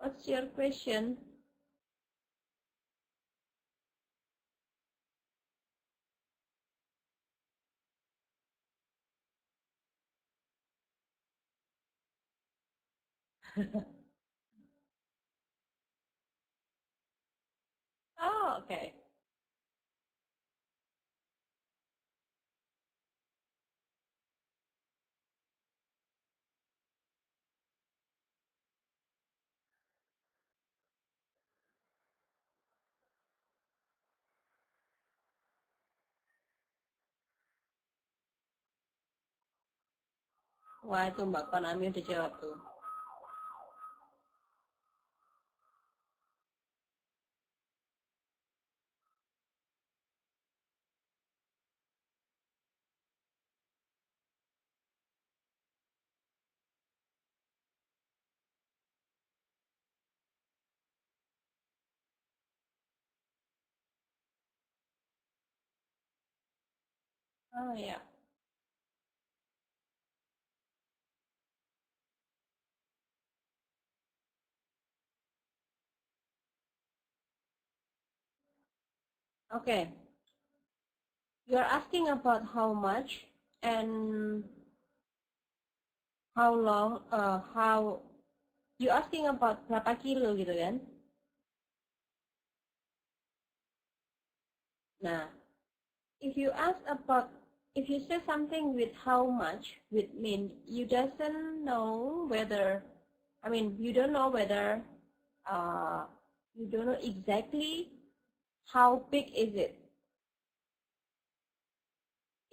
Speaker 1: What's your question? Oh, okay. Wah, itu Mbak Konami udah jawab tuh. Oh ya. Okay. You're asking about how much and how long, how you asking about berapa kilo gitu kan? Nah, if you ask about, if you say something with how much, which means you doesn't know whether, I mean, you don't know whether, you don't know exactly how big is it.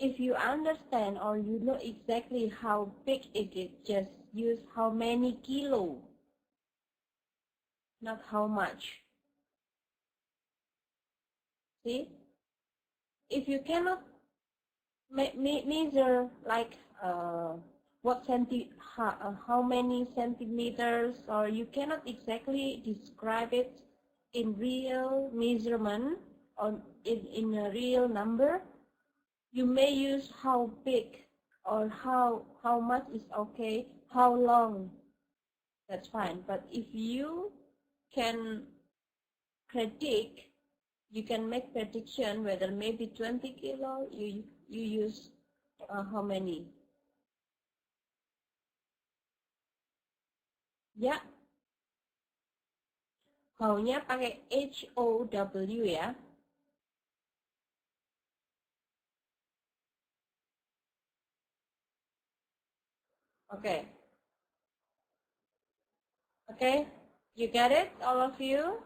Speaker 1: If you understand or you know exactly how big it is, just use how many kilo, not how much. See? If you cannot measure like what how many centimeters, or you cannot exactly describe it in real measurement or in a real number, you may use how big or how much is okay, how long, that's fine. But if you can predict, you can make prediction whether maybe 20 kilo, you use how many? Ya, how-nya pakai HOW ya. Okay. Okay, you get it, all of you?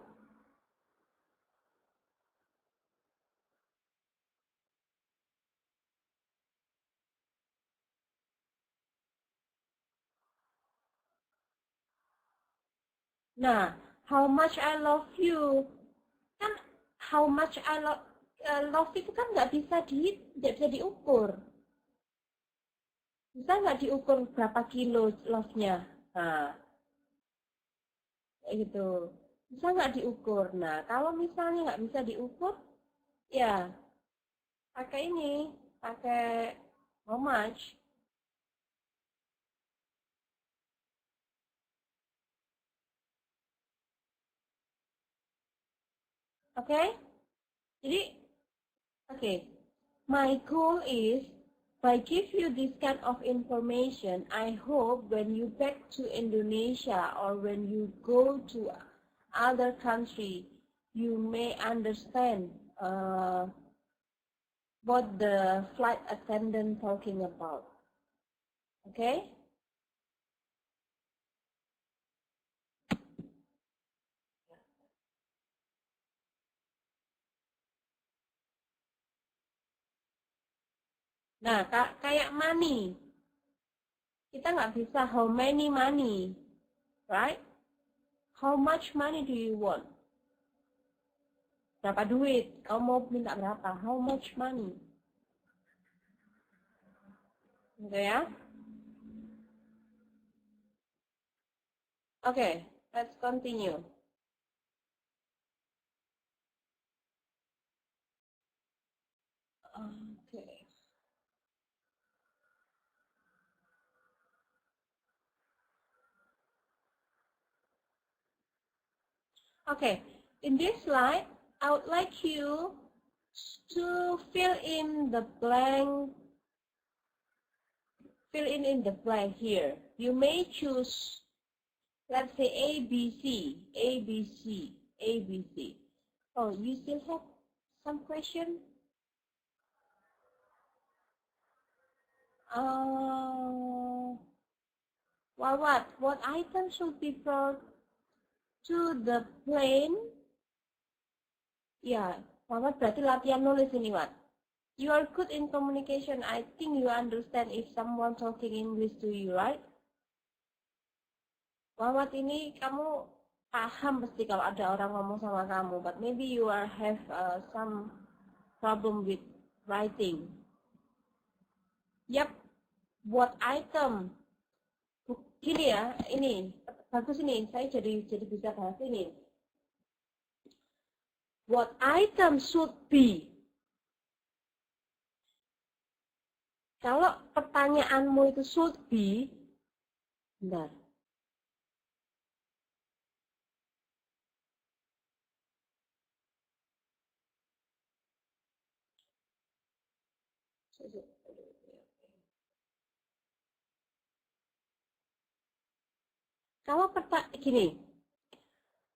Speaker 1: Nah, how much I love you, kan how much I love itu kan nggak bisa diukur. Bisa nggak diukur berapa kilo love-nya? Nah, gitu. Bisa nggak diukur? Nah, kalau misalnya nggak bisa diukur, ya pakai ini, pakai how much. Oke? Okay? Jadi, okay. My goal is, by give you this kind of information, I hope when you back to Indonesia or when you go to other country, you may understand what the flight attendant talking about. Okay? Nah, kayak money. Kita nggak bisa how many money, right? How much money do you want? Berapa duit? Kamu mau minta berapa? How much money? Gitu ya? Okay, let's continue. Okay. Okay, in this slide, I would like you to fill in the blank here. You may choose Let's say ABC, ABC, ABC. Oh, you still have some question? What item should be brought to the plane? Ya, Wawan berarti latihan nulis ini, Wat. You are good in communication. I think you understand if someone talking English to you, right? Wawat ini kamu paham pasti kalau ada orang ngomong sama kamu, but maybe you are have some problem with writing. Yap, what item? Gini ya, ini bagus ini. Saya jadi bisa bahas ini. What item should be? Kalau pertanyaanmu itu should be, bentar. Kalau gini,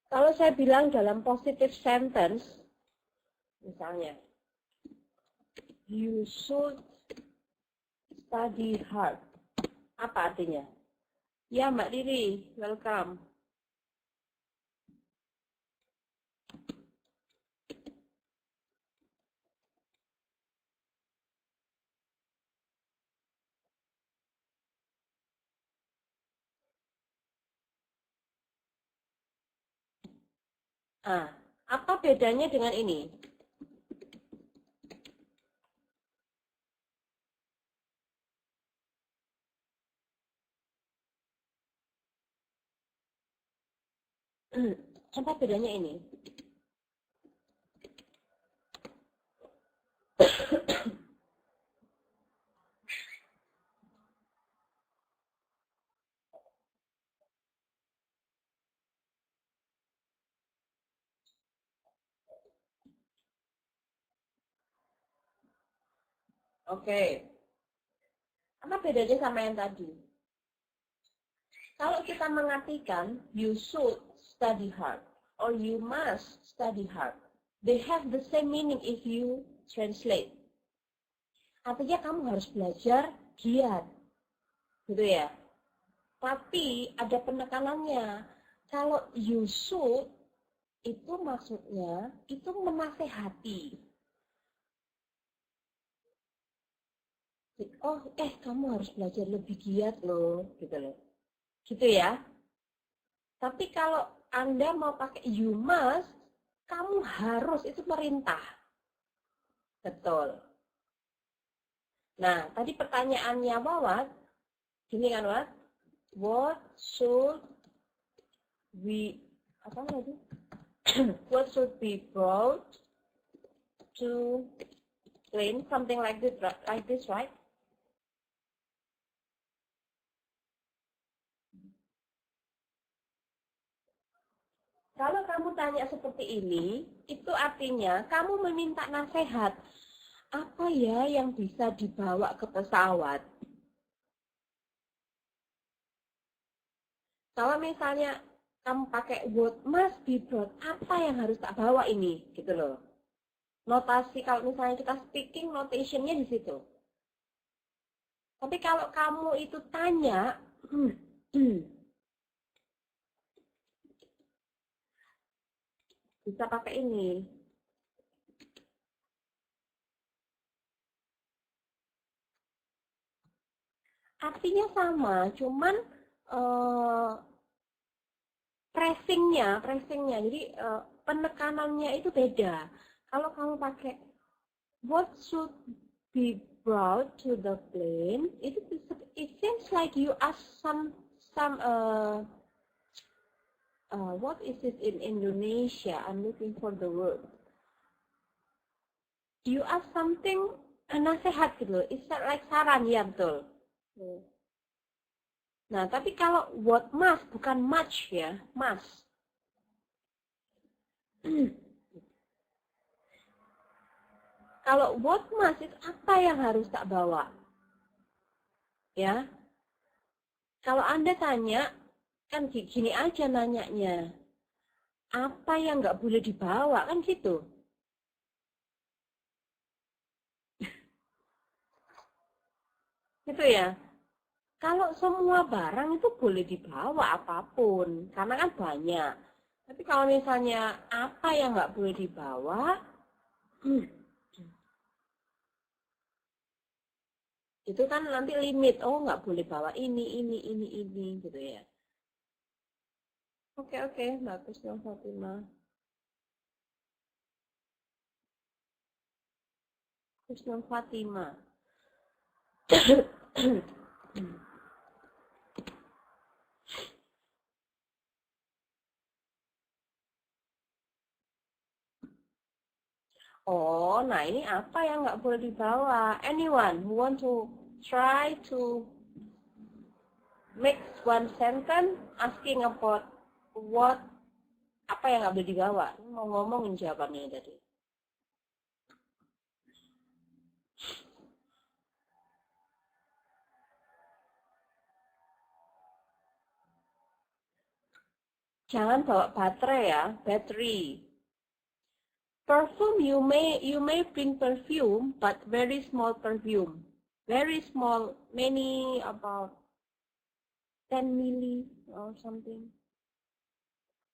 Speaker 1: kalau saya bilang dalam positive sentence, misalnya, you should study hard. Apa artinya? Ya, Mbak Riri, welcome. Apa bedanya dengan ini? Apa bedanya ini? Oke. Apa bedanya sama yang tadi? Kalau kita mengartikan you should study hard or you must study hard, they have the same meaning if you translate. Artinya kamu harus belajar giat, gitu ya. Tapi ada penekanannya. Kalau you should itu maksudnya itu menasehati. Oh, kamu harus belajar lebih giat loh, gitu loh. Gitu ya. Tapi kalau Anda mau pakai you must, kamu harus, itu perintah. Betul. Nah, tadi pertanyaannya Wawat, gini kan Wat? What should we, apa lagi? What should be brought to plane, something like this, right? Kalau kamu tanya seperti ini, itu artinya kamu meminta nasihat. Apa ya yang bisa dibawa ke pesawat? Kalau misalnya kamu pakai what must be brought, apa yang harus tak bawa ini? Gitu loh. Notasi, kalau misalnya kita speaking, notationnya di situ. Tapi kalau kamu itu tanya, bisa pakai ini. Artinya sama, cuman pressingnya, jadi penekanannya itu beda. Kalau kamu pakai what should be brought to the plane, it seems like you ask some what is it in Indonesia? I'm looking for the word. You ask something, nasihat gitu. Is that like saran? Ya, betul. Nah, tapi kalau what must, bukan much ya, must. Kalau what must, itu apa yang harus tak bawa? Ya. Kalau Anda tanya, Kan gini aja nanyanya. Apa yang nggak boleh dibawa, kan gitu. Gitu ya. Kalau semua barang itu boleh dibawa apapun, karena kan banyak. Tapi kalau misalnya apa yang nggak boleh dibawa, itu kan nanti limit. Oh, nggak boleh bawa ini, gitu ya. Oke, bagus dong Fatima. Bagus dong Fatima. Oh, nah ini apa yang nggak boleh dibawa? Anyone who want to try to make one sentence asking about what, apa yang nggak boleh dibawa? Mau ngomongin jawabannya tadi. Jangan bawa baterai ya, battery. Perfume, you may bring perfume, but very small perfume. Very small, many about 10 milli or something.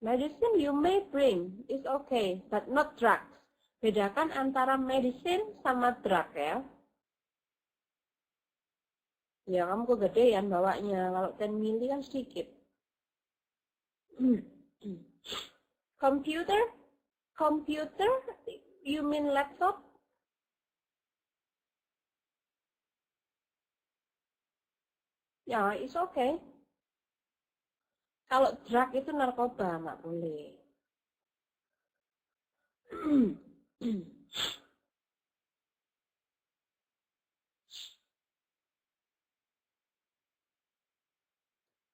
Speaker 1: Medicine you may bring, is okay, but not drugs. Bedakan antara medicine sama drug ya. Ya kamu kegedean bawanya, kalau 10 mili kan sedikit. Computer, you mean laptop? Ya, it's okay. Kalau drug itu narkoba, nggak boleh.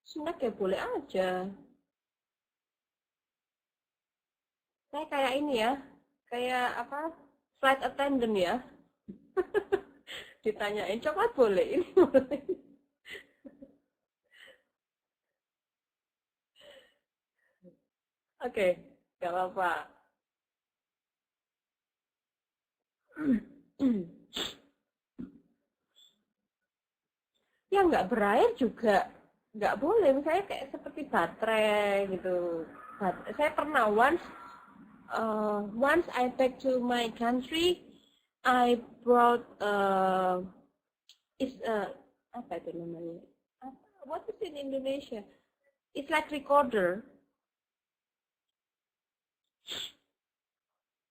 Speaker 1: Snack ya boleh aja. Saya kayak ini ya, kayak apa, flight attendant ya. Ditanyain coklat boleh, ini boleh. Oke, gak apa-apa. Yang nggak berair juga nggak boleh, misalnya kayak seperti baterai gitu. Saya pernah once I back to my country, I brought apa itu namanya? What is in Indonesia? It's like recorder.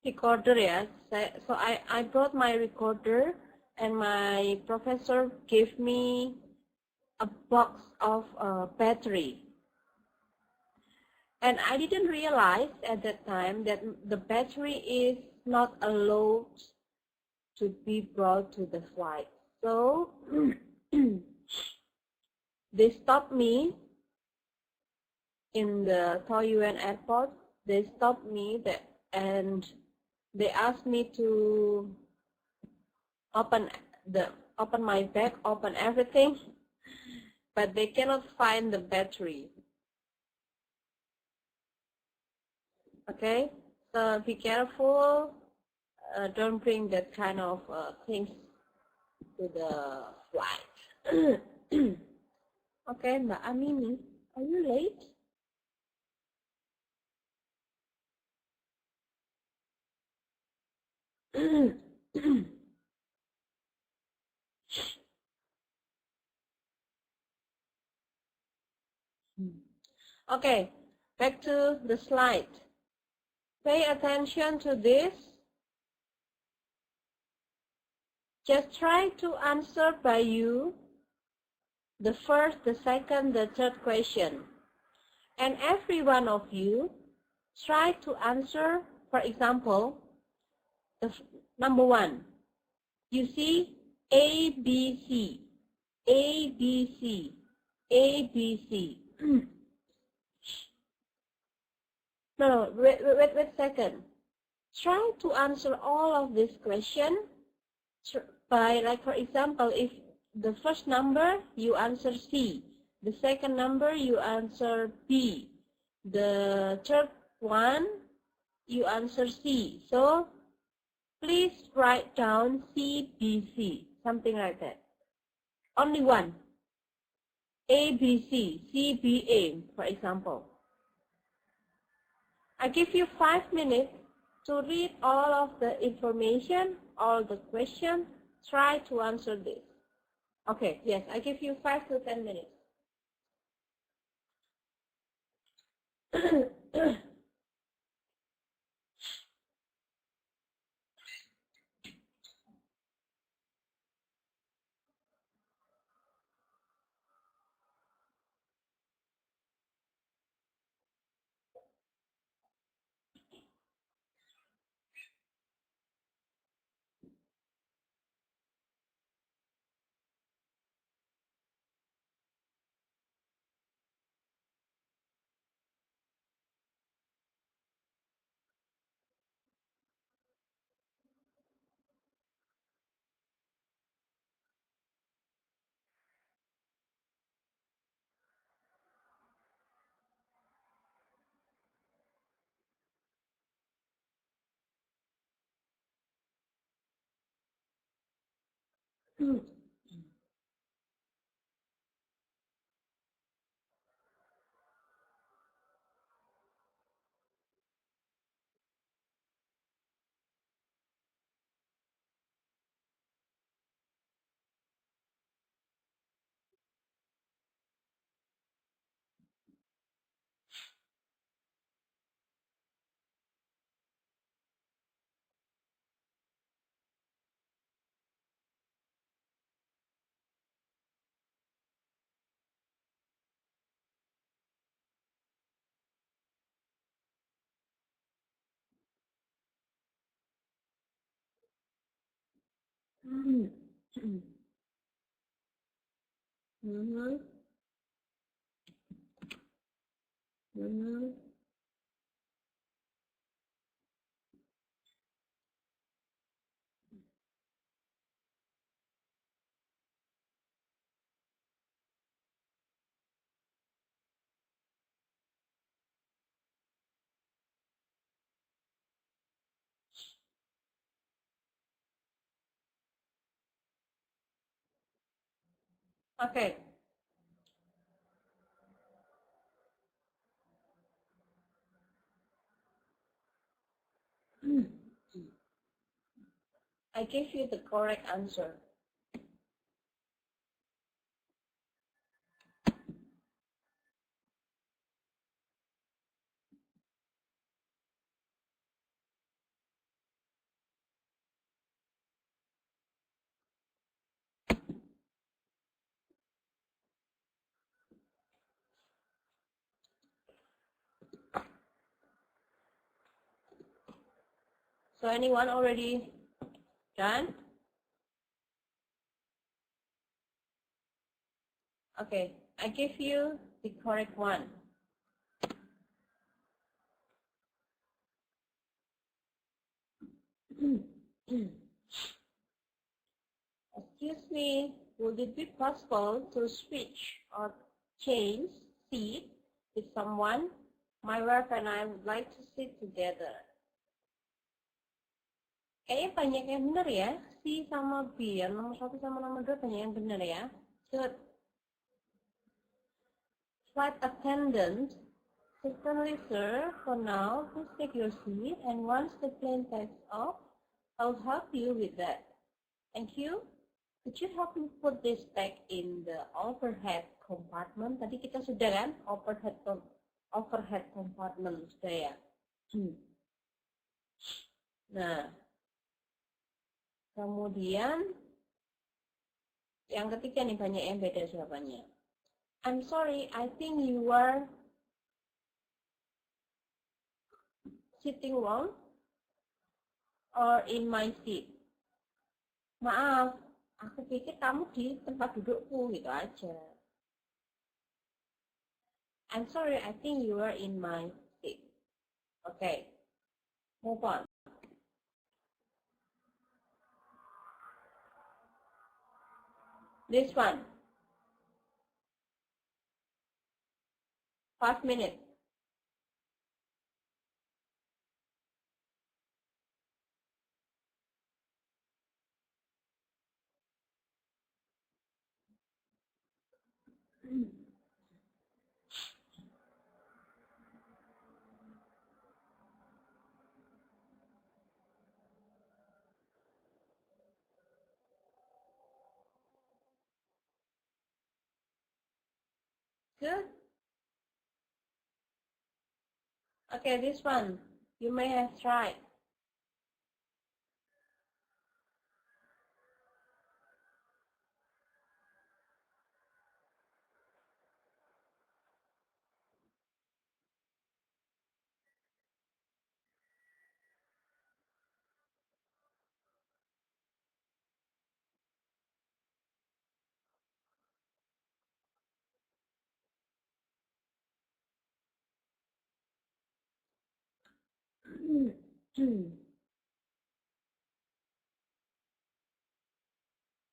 Speaker 1: Recorder ya. So I brought my recorder and my professor gave me a box of battery. And I didn't realize at that time that the battery is not allowed to be brought to the flight. So they stopped me in the Taoyuan airport. They stopped me and they asked me to open my bag, open everything, but they cannot find the battery. Okay, so be careful. Don't bring that kind of things to the flight. Okay, Mbak Amini, are you late? Okay, back to the slide. Pay attention to this. Just try to answer by you the first, the second, the third question. And every one of you try to answer, for example, number 1. You see A, B, C. A, B, C. A, B, C. No, wait a second. Try to answer all of this question by, like, for example, if the first number you answer C, The second number, you answer B. The third one, you answer C. So please write down C, B, C, something like that. Only one. A, B, C, C, B, A, for example. I give you 5 minutes to read all of the information, all the questions. Try to answer this. Okay, yes, I give you 5 to 10 minutes. Okay. I give you the correct answer. So anyone already done? Okay, I give you the correct one. Excuse me, would it be possible to switch or change seat with someone? My wife and I would like to sit together. Kayaknya banyak yang benar ya, C sama B, yang nomor 1 sama nomor 2 banyak yang benar ya. Good. Flight attendant, certainly sir, for now, please take your seat, and once the plane takes off, I'll help you with that. Thank you. Could you help me put this back in the overhead compartment? Tadi kita sudah kan, overhead compartment sudah ya. Nah, kemudian yang ketiga nih banyak yang beda jawabannya. I'm sorry, I think you were sitting wrong or in my seat. Maaf, aku pikir kamu di tempat dudukku gitu aja. I'm sorry, I think you were in my seat. Okay, move on. This one. 5 minutes. Good. Okay, this one you may have tried.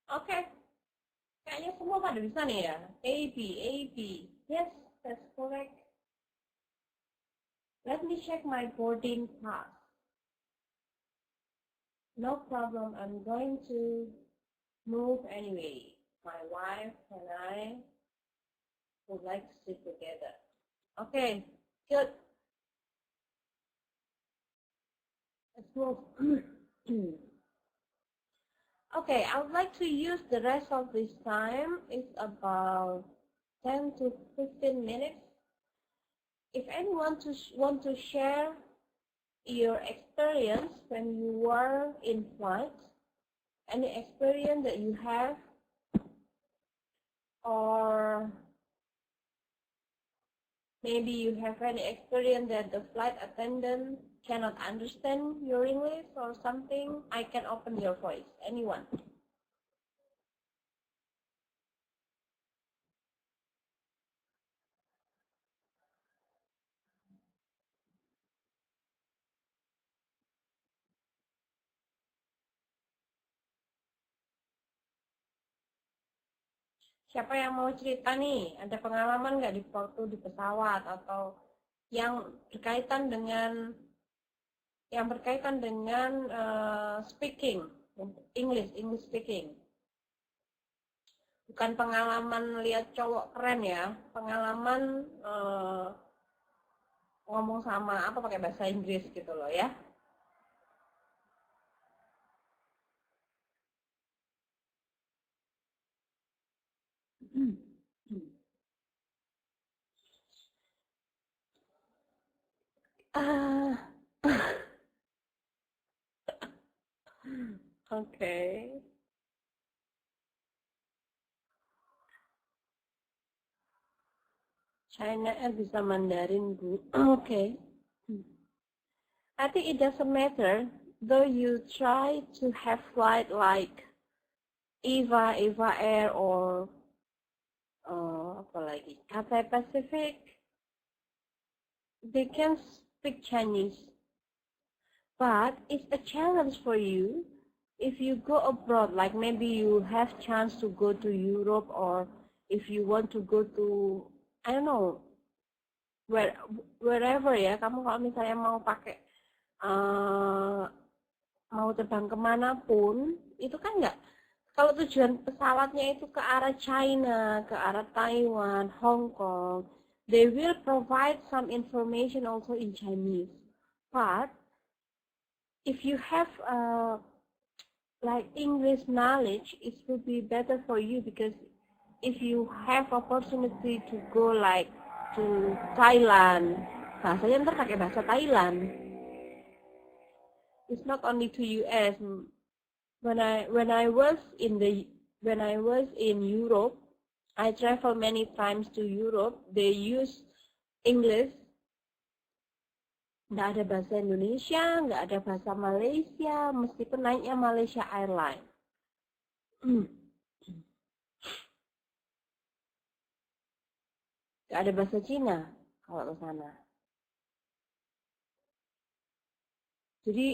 Speaker 1: Okay, kayaknya semua pada bisa nih ya. A, B, A, B. Yes, that's correct. Let me check my boarding pass. No problem, I'm going to move anyway. My wife and I would like to sit together. Okay, good. Let's move. Okay, I would like to use the rest of this time. It's about 10 to 15 minutes. If anyone want to share your experience when you were in flight, any experience that you have, or maybe you have any experience that the flight attendant cannot understand your English or something, I can open your voice. Anyone? Siapa yang mau cerita nih? Ada pengalaman nggak di waktu di pesawat atau yang berkaitan dengan speaking English speaking? Bukan pengalaman lihat cowok keren ya, pengalaman ngomong sama apa pakai bahasa Inggris gitu loh ya. Okay. China bisa Mandarin, Bu. Okay. I think it doesn't matter, though you try to have flight like EVA Air, or apa lagi, Cathay Pacific. They can speak Chinese, but it's a challenge for you if you go abroad, like maybe you have chance to go to Europe, or if you want to go to, I don't know, wherever ya, kamu kalau misalnya mau pakai mau terbang kemanapun, itu kan nggak, kalau tujuan pesawatnya itu ke arah China, ke arah Taiwan, Hong Kong, they will provide some information also in Chinese. But if you have like English knowledge, it would be better for you, because if you have opportunity to go like to Thailand, bahasanya ntar pakai bahasa Thailand. It's not only to US. When I was in Europe, I travel many times to Europe. They use English. Nggak ada bahasa Indonesia, nggak ada bahasa Malaysia, meskipun naiknya Malaysia Airlines. Nggak ada bahasa Cina kalau ke sana. Jadi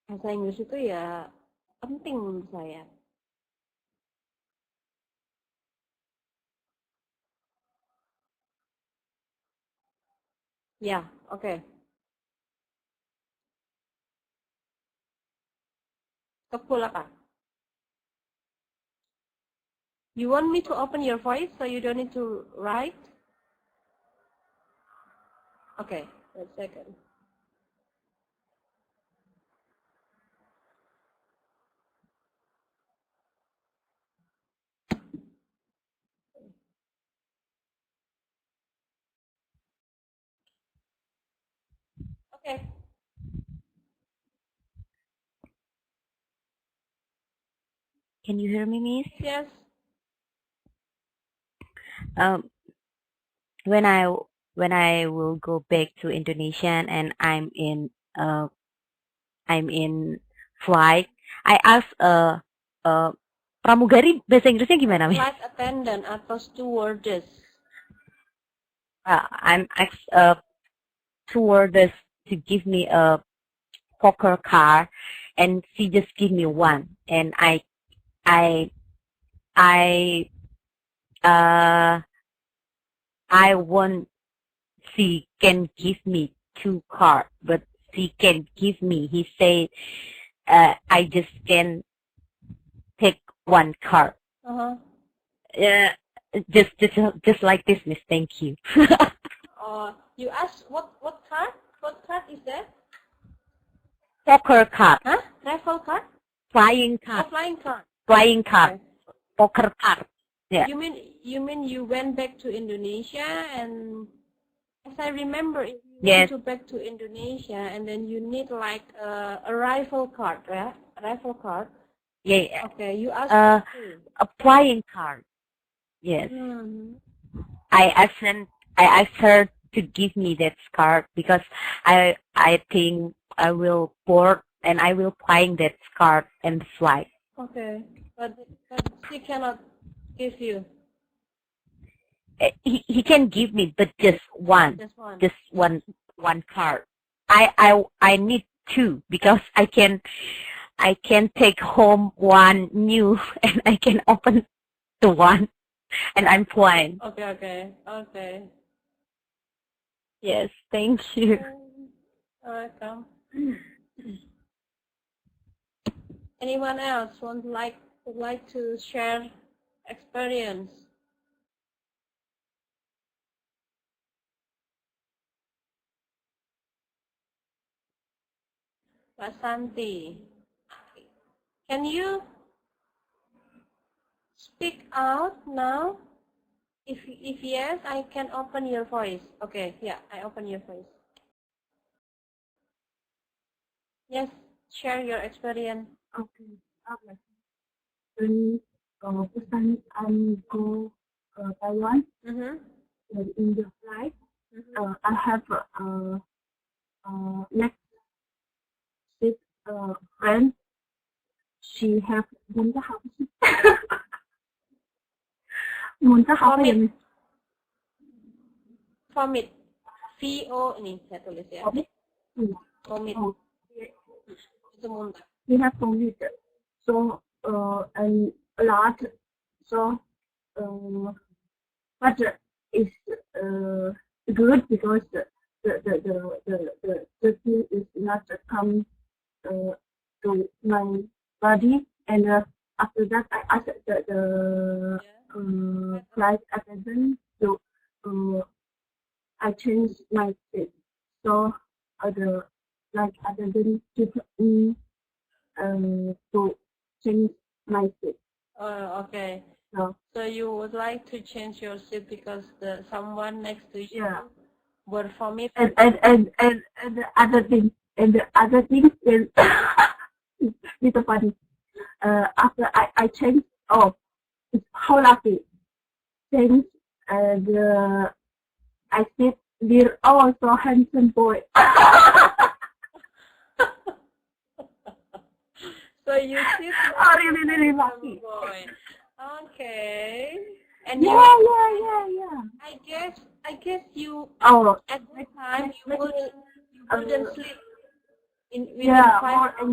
Speaker 1: bahasa Inggris itu ya penting menurut saya. Yeah, okay. Kepul apa? You want me to open your voice so you don't need to write? Okay, 1 second. Okay.
Speaker 2: Can you hear me, Miss?
Speaker 1: Yes.
Speaker 2: Um, when I will go back to Indonesia and I'm in flight, I ask pramugari bahasa Inggrisnya gimana, Miss?
Speaker 1: Flight attendant atau stewardess.
Speaker 2: I'm asked stewardess to give me a poker card, and she just give me one, and I want she can give me 2 cards, but she can give me. He said I just can take 1 card. Just like this, Miss. Thank you.
Speaker 1: You asked what card? What card is that?
Speaker 2: Poker card.
Speaker 1: Huh? Travel card?
Speaker 2: Flying
Speaker 1: Oh,
Speaker 2: card.
Speaker 1: flying card.
Speaker 2: Flying card.
Speaker 1: Okay.
Speaker 2: Poker card. Yeah.
Speaker 1: You mean you went back to Indonesia, and as I remember, if you
Speaker 2: Yes.
Speaker 1: went back to Indonesia and then you need like a rifle card, right? A rifle card.
Speaker 2: Yeah.
Speaker 1: Okay, you asked
Speaker 2: A flying card. Yes.
Speaker 1: Mm-hmm.
Speaker 2: I asked her to give me that card because I think I will board and I will flying that card and fly.
Speaker 1: Okay, but she cannot give you.
Speaker 2: He can give me, but just one.
Speaker 1: Just one.
Speaker 2: One card. I need 2 because I can take home 1 new and I can open the one and I'm flying.
Speaker 1: Okay.
Speaker 2: Yes, thank you.
Speaker 1: Welcome. Anyone else would like to share experience? Vasanti, can you speak out now? If yes, I can open your voice. Okay, yeah, I open your voice. Yes, share your experience.
Speaker 4: Okay. When first time I go Taiwan,
Speaker 1: Mm-hmm.
Speaker 4: and in the flight,
Speaker 1: Mm-hmm.
Speaker 4: I have next seat friend. She have munta apa sih? Munta apa ya? Miss?
Speaker 1: Vomit. VO ini saya tulis ya.
Speaker 4: Vomit?
Speaker 1: Vomit.
Speaker 4: Oh.
Speaker 1: Itu muntah.
Speaker 4: We have vomit. So and a lot. So but it's good because the thing is not come to my body, and after that I asked the flight attendant to I changed my seat, so the flight attendant give me to change my seat.
Speaker 1: Okay.
Speaker 4: So
Speaker 1: you would like to change your seat because someone next to you
Speaker 4: yeah.
Speaker 1: were vomit.
Speaker 4: And the other thing is little funny. After I changed, it's how lucky. Change I sit there. Oh, so handsome boy.
Speaker 1: So you sit.
Speaker 4: Oh, really lucky.
Speaker 1: Boy. Okay. And
Speaker 4: Yeah.
Speaker 1: I guess you
Speaker 4: Oh,
Speaker 1: at that time you wouldn't sleep in
Speaker 4: yeah.
Speaker 1: 5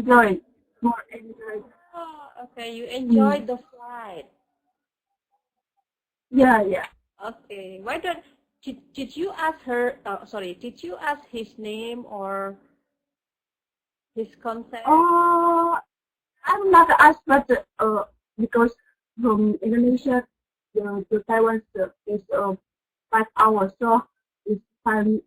Speaker 4: More enjoy.
Speaker 1: Oh, okay. You enjoyed the flight.
Speaker 4: Yeah.
Speaker 1: Okay. Why don't Did you ask her? Sorry, did you ask his name or his consent?
Speaker 4: I'm not asked, but because from Indonesia to Taiwan is 5 hours, so it's time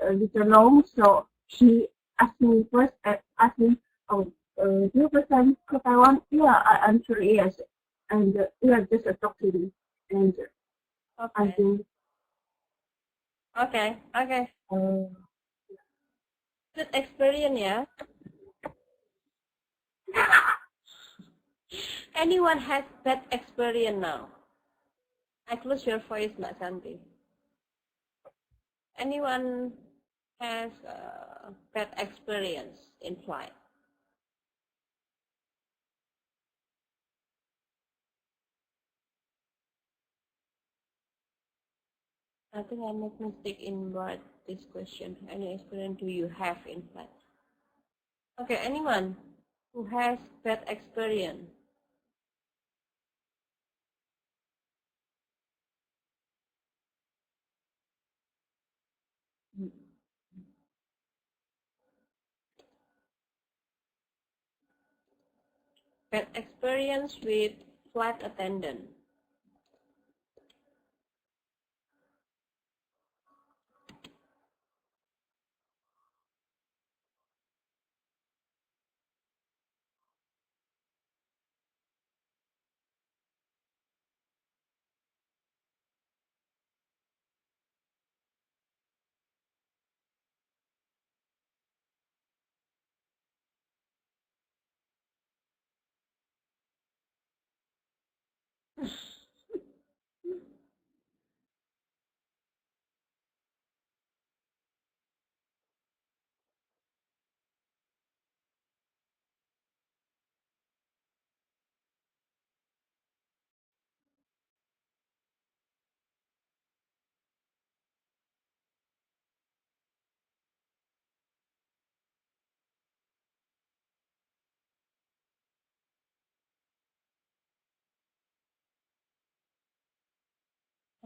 Speaker 4: a little long. So he asked me first. Asked me, "Oh, do you present to Taiwan?" Yeah, I'm sure yes. And yeah, just talk to me, and I
Speaker 1: Okay.
Speaker 4: think
Speaker 1: Okay. Okay. Good experience, yeah. Anyone has bad experience now? I close your voice, Mbak Santi. Anyone has bad experience in flight? I think I make mistake in what this question. Any experience do you have in flight? Okay, anyone who has bad experience? Bad experience with flight attendant.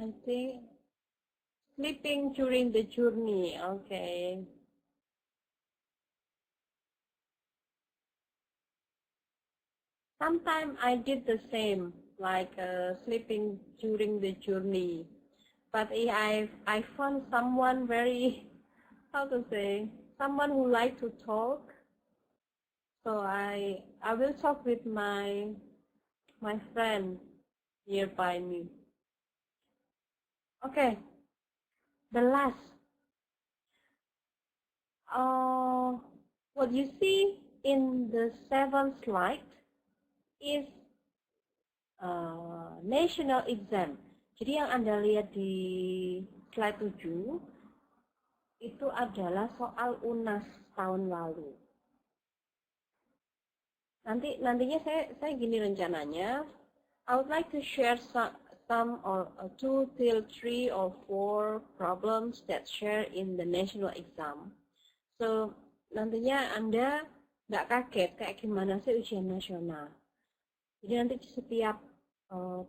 Speaker 1: I think sleeping during the journey. Okay. Sometimes I did the same, like sleeping during the journey. But I found someone very, how to say, someone who like to talk. So I will talk with my friend nearby me. Okay, the last. What you see in the 7th slide is national exam. Jadi yang Anda lihat di slide 7 itu adalah soal UNAS tahun lalu. Nantinya saya gini rencananya. I would like to share some or 2 till 3 or 4 problems that share in the national exam. So nantinya Anda nggak kaget kayak gimana sih ujian nasional. Jadi nanti setiap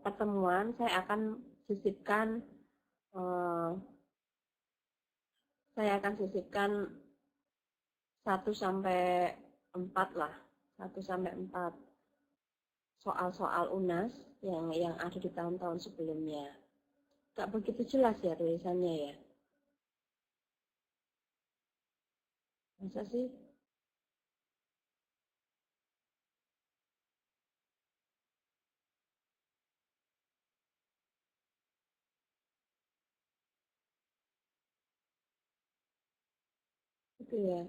Speaker 1: pertemuan saya akan sisipkan 1 sampai 4 lah, 1 sampai 4 soal-soal UNAS yang ada di tahun-tahun sebelumnya. Gak begitu jelas ya tulisannya ya. Masa sih? Itu ya.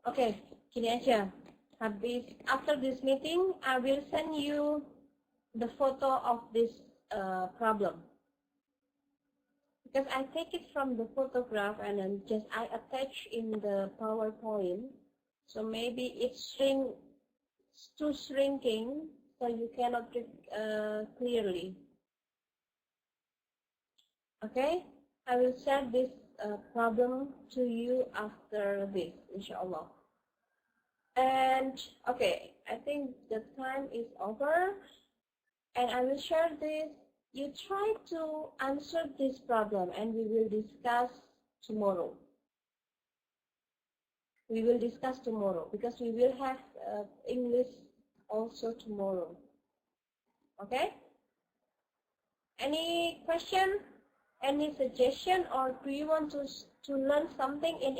Speaker 1: Oke, gini aja. After this meeting, I will send you the photo of this problem. Because I take it from the photograph and then just I attach in the PowerPoint. So maybe it's too shrinking, so you cannot read clearly. Okay, I will share this problem to you after this, inshallah. And okay, I think the time is over, and I will share this. You try to answer this problem, and we will discuss tomorrow. We will discuss tomorrow because we will have English also tomorrow. Okay? Any question? Any suggestion, or do you want to learn something in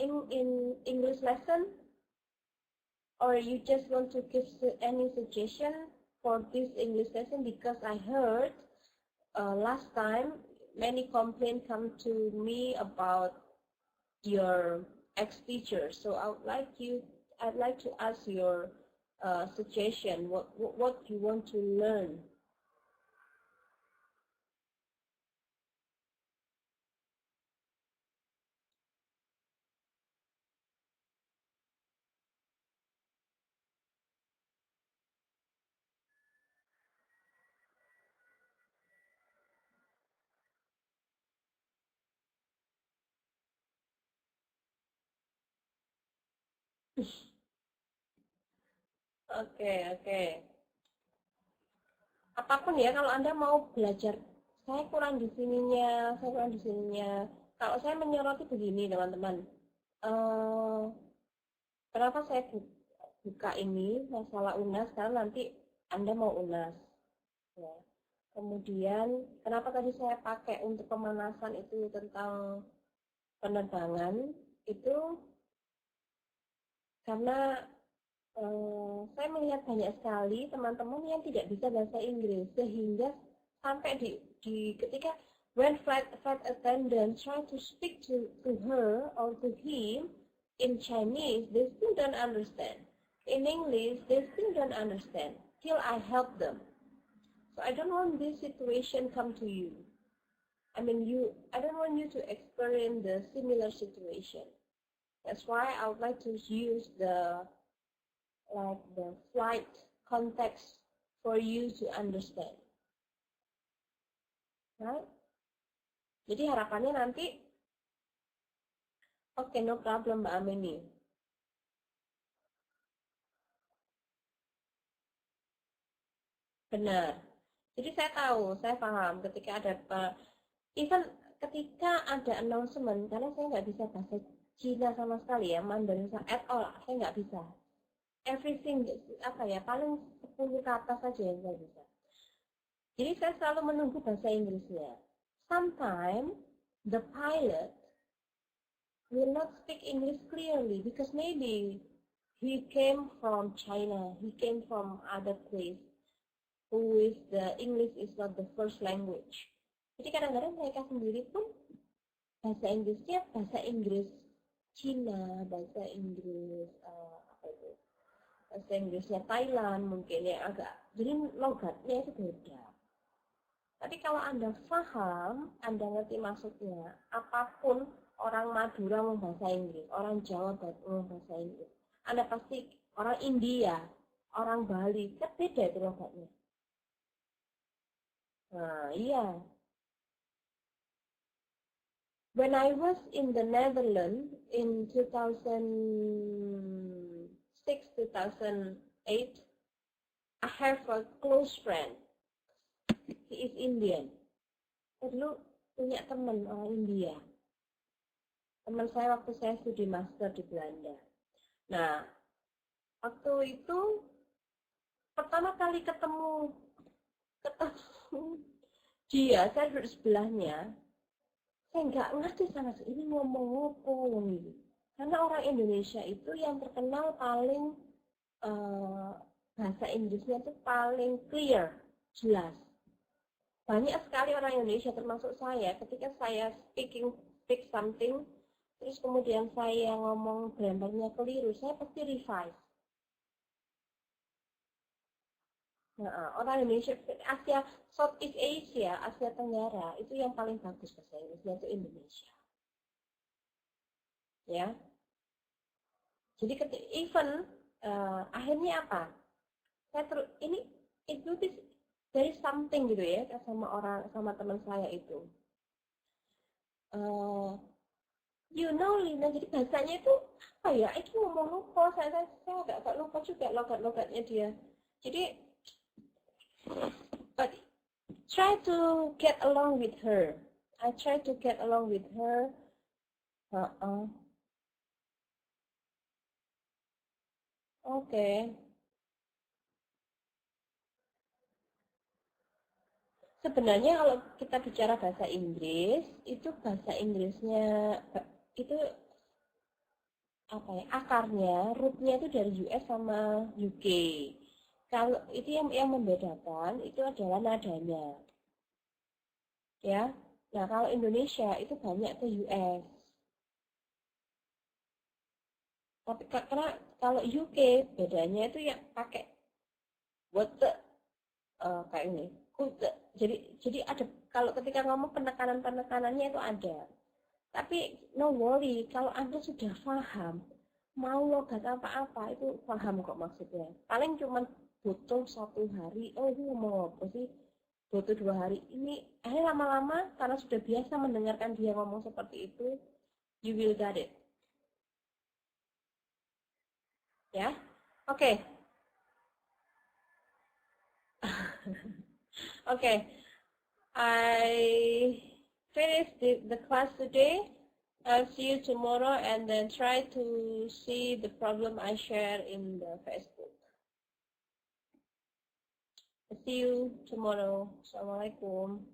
Speaker 1: English lesson? Or you just want to give any suggestion for this English lesson? Because I heard last time many complaints come to me about your ex-teacher. So I'd like to ask your suggestion. What you want to learn? Oke. Apapun ya, kalau Anda mau belajar, saya kurang di sininya. Kalau saya menyoroti begini, teman-teman. Kenapa saya buka ini masalah UNAS? Karena nanti Anda mau UNAS. Ya. Kemudian, kenapa tadi saya pakai untuk pemanasan itu tentang penerbangan? Itu karena saya melihat banyak sekali teman-teman yang tidak bisa bahasa Inggris, sehingga sampai di ketika when flight attendant try to speak to her or to him in Chinese, they still don't understand. In English, they still don't understand till I help them. So I don't want this situation come to you. I don't want you to experience the similar situation. That's why I would like to use the flight context for you to understand. Right? Jadi harapannya nanti, okay, no problem Mbak Ameni. Benar. Jadi saya paham ketika ada, even ketika ada announcement, karena saya nggak bisa bahasa Cina sama sekali ya, Mandarin at all, saya nggak bisa. Everything, paling 10 kata saja yang saya bisa. Jadi saya selalu menunggu bahasa Inggrisnya. Sometimes the pilot will not speak English clearly because maybe he came from China, he came from other place, who is the English is not the first language. Jadi kadang-kadang mereka sendiri pun bahasa Inggrisnya bahasa Inggris Cina, bahasa Inggris bahasa Inggrisnya Thailand mungkin ya, agak, jadi logatnya itu beda. Tapi kalau Anda paham, Anda ngerti maksudnya, apapun orang Madura mau bahasa Inggris, orang Jawa mau bahasa Inggris, Anda pasti, orang India, orang Bali, kan beda itu logatnya. Nah, iya. When I was in the Netherlands in 2008, I have a close friend. He is Indian. Saya dulu punya teman orang India. Teman saya waktu saya studi master di Belanda. Nah, waktu itu pertama kali ketemu dia, saya duduk sebelahnya. Saya nggak ngerti sama sekali ini ngomong apa gitu. Karena orang Indonesia itu yang terkenal paling bahasa Inggrisnya itu paling clear, jelas. Banyak sekali orang Indonesia termasuk saya, ketika saya speak something, terus kemudian saya ngomong grammarnya keliru, saya pasti revise. Nah, orang Indonesia, Asia, Southeast Asia, Asia Tenggara, itu yang paling bagus bahasa Inggrisnya itu Indonesia. Ya. Jadi even akhirnya apa? Ini itu dari something gitu ya sama teman saya itu. You know, Lina, jadi bahasanya itu apa ya? Itu ngomong lupa, saya agak lupa juga logat-logatnya dia. Jadi, but try to get along with her. I try to get along with her. Okay. Sebenarnya kalau kita bicara bahasa Inggris, itu bahasa Inggrisnya itu apa ya? Akarnya, rootnya itu dari US sama UK. Kalau itu yang membedakan itu adalah nadanya. Ya. Nah, kalau Indonesia itu banyak ke US. Tapi karena kalau UK bedanya itu yang pakai what kayak ini. Jadi ada kalau ketika ngomong penekanan-penekanannya itu ada. Tapi no worry, kalau Anda sudah paham mau logat apa-apa itu paham kok maksudnya. Paling cuma butuh 1 hari. Oh, ini ngomong apa sih? Butuh 2 hari. Ini lama-lama karena sudah biasa mendengarkan dia ngomong seperti itu, you will get it. Ya, oke. Okay, I finished the class today. I'll see you tomorrow and then try to see the problem I share in the Facebook. See you tomorrow. Assalamualaikum.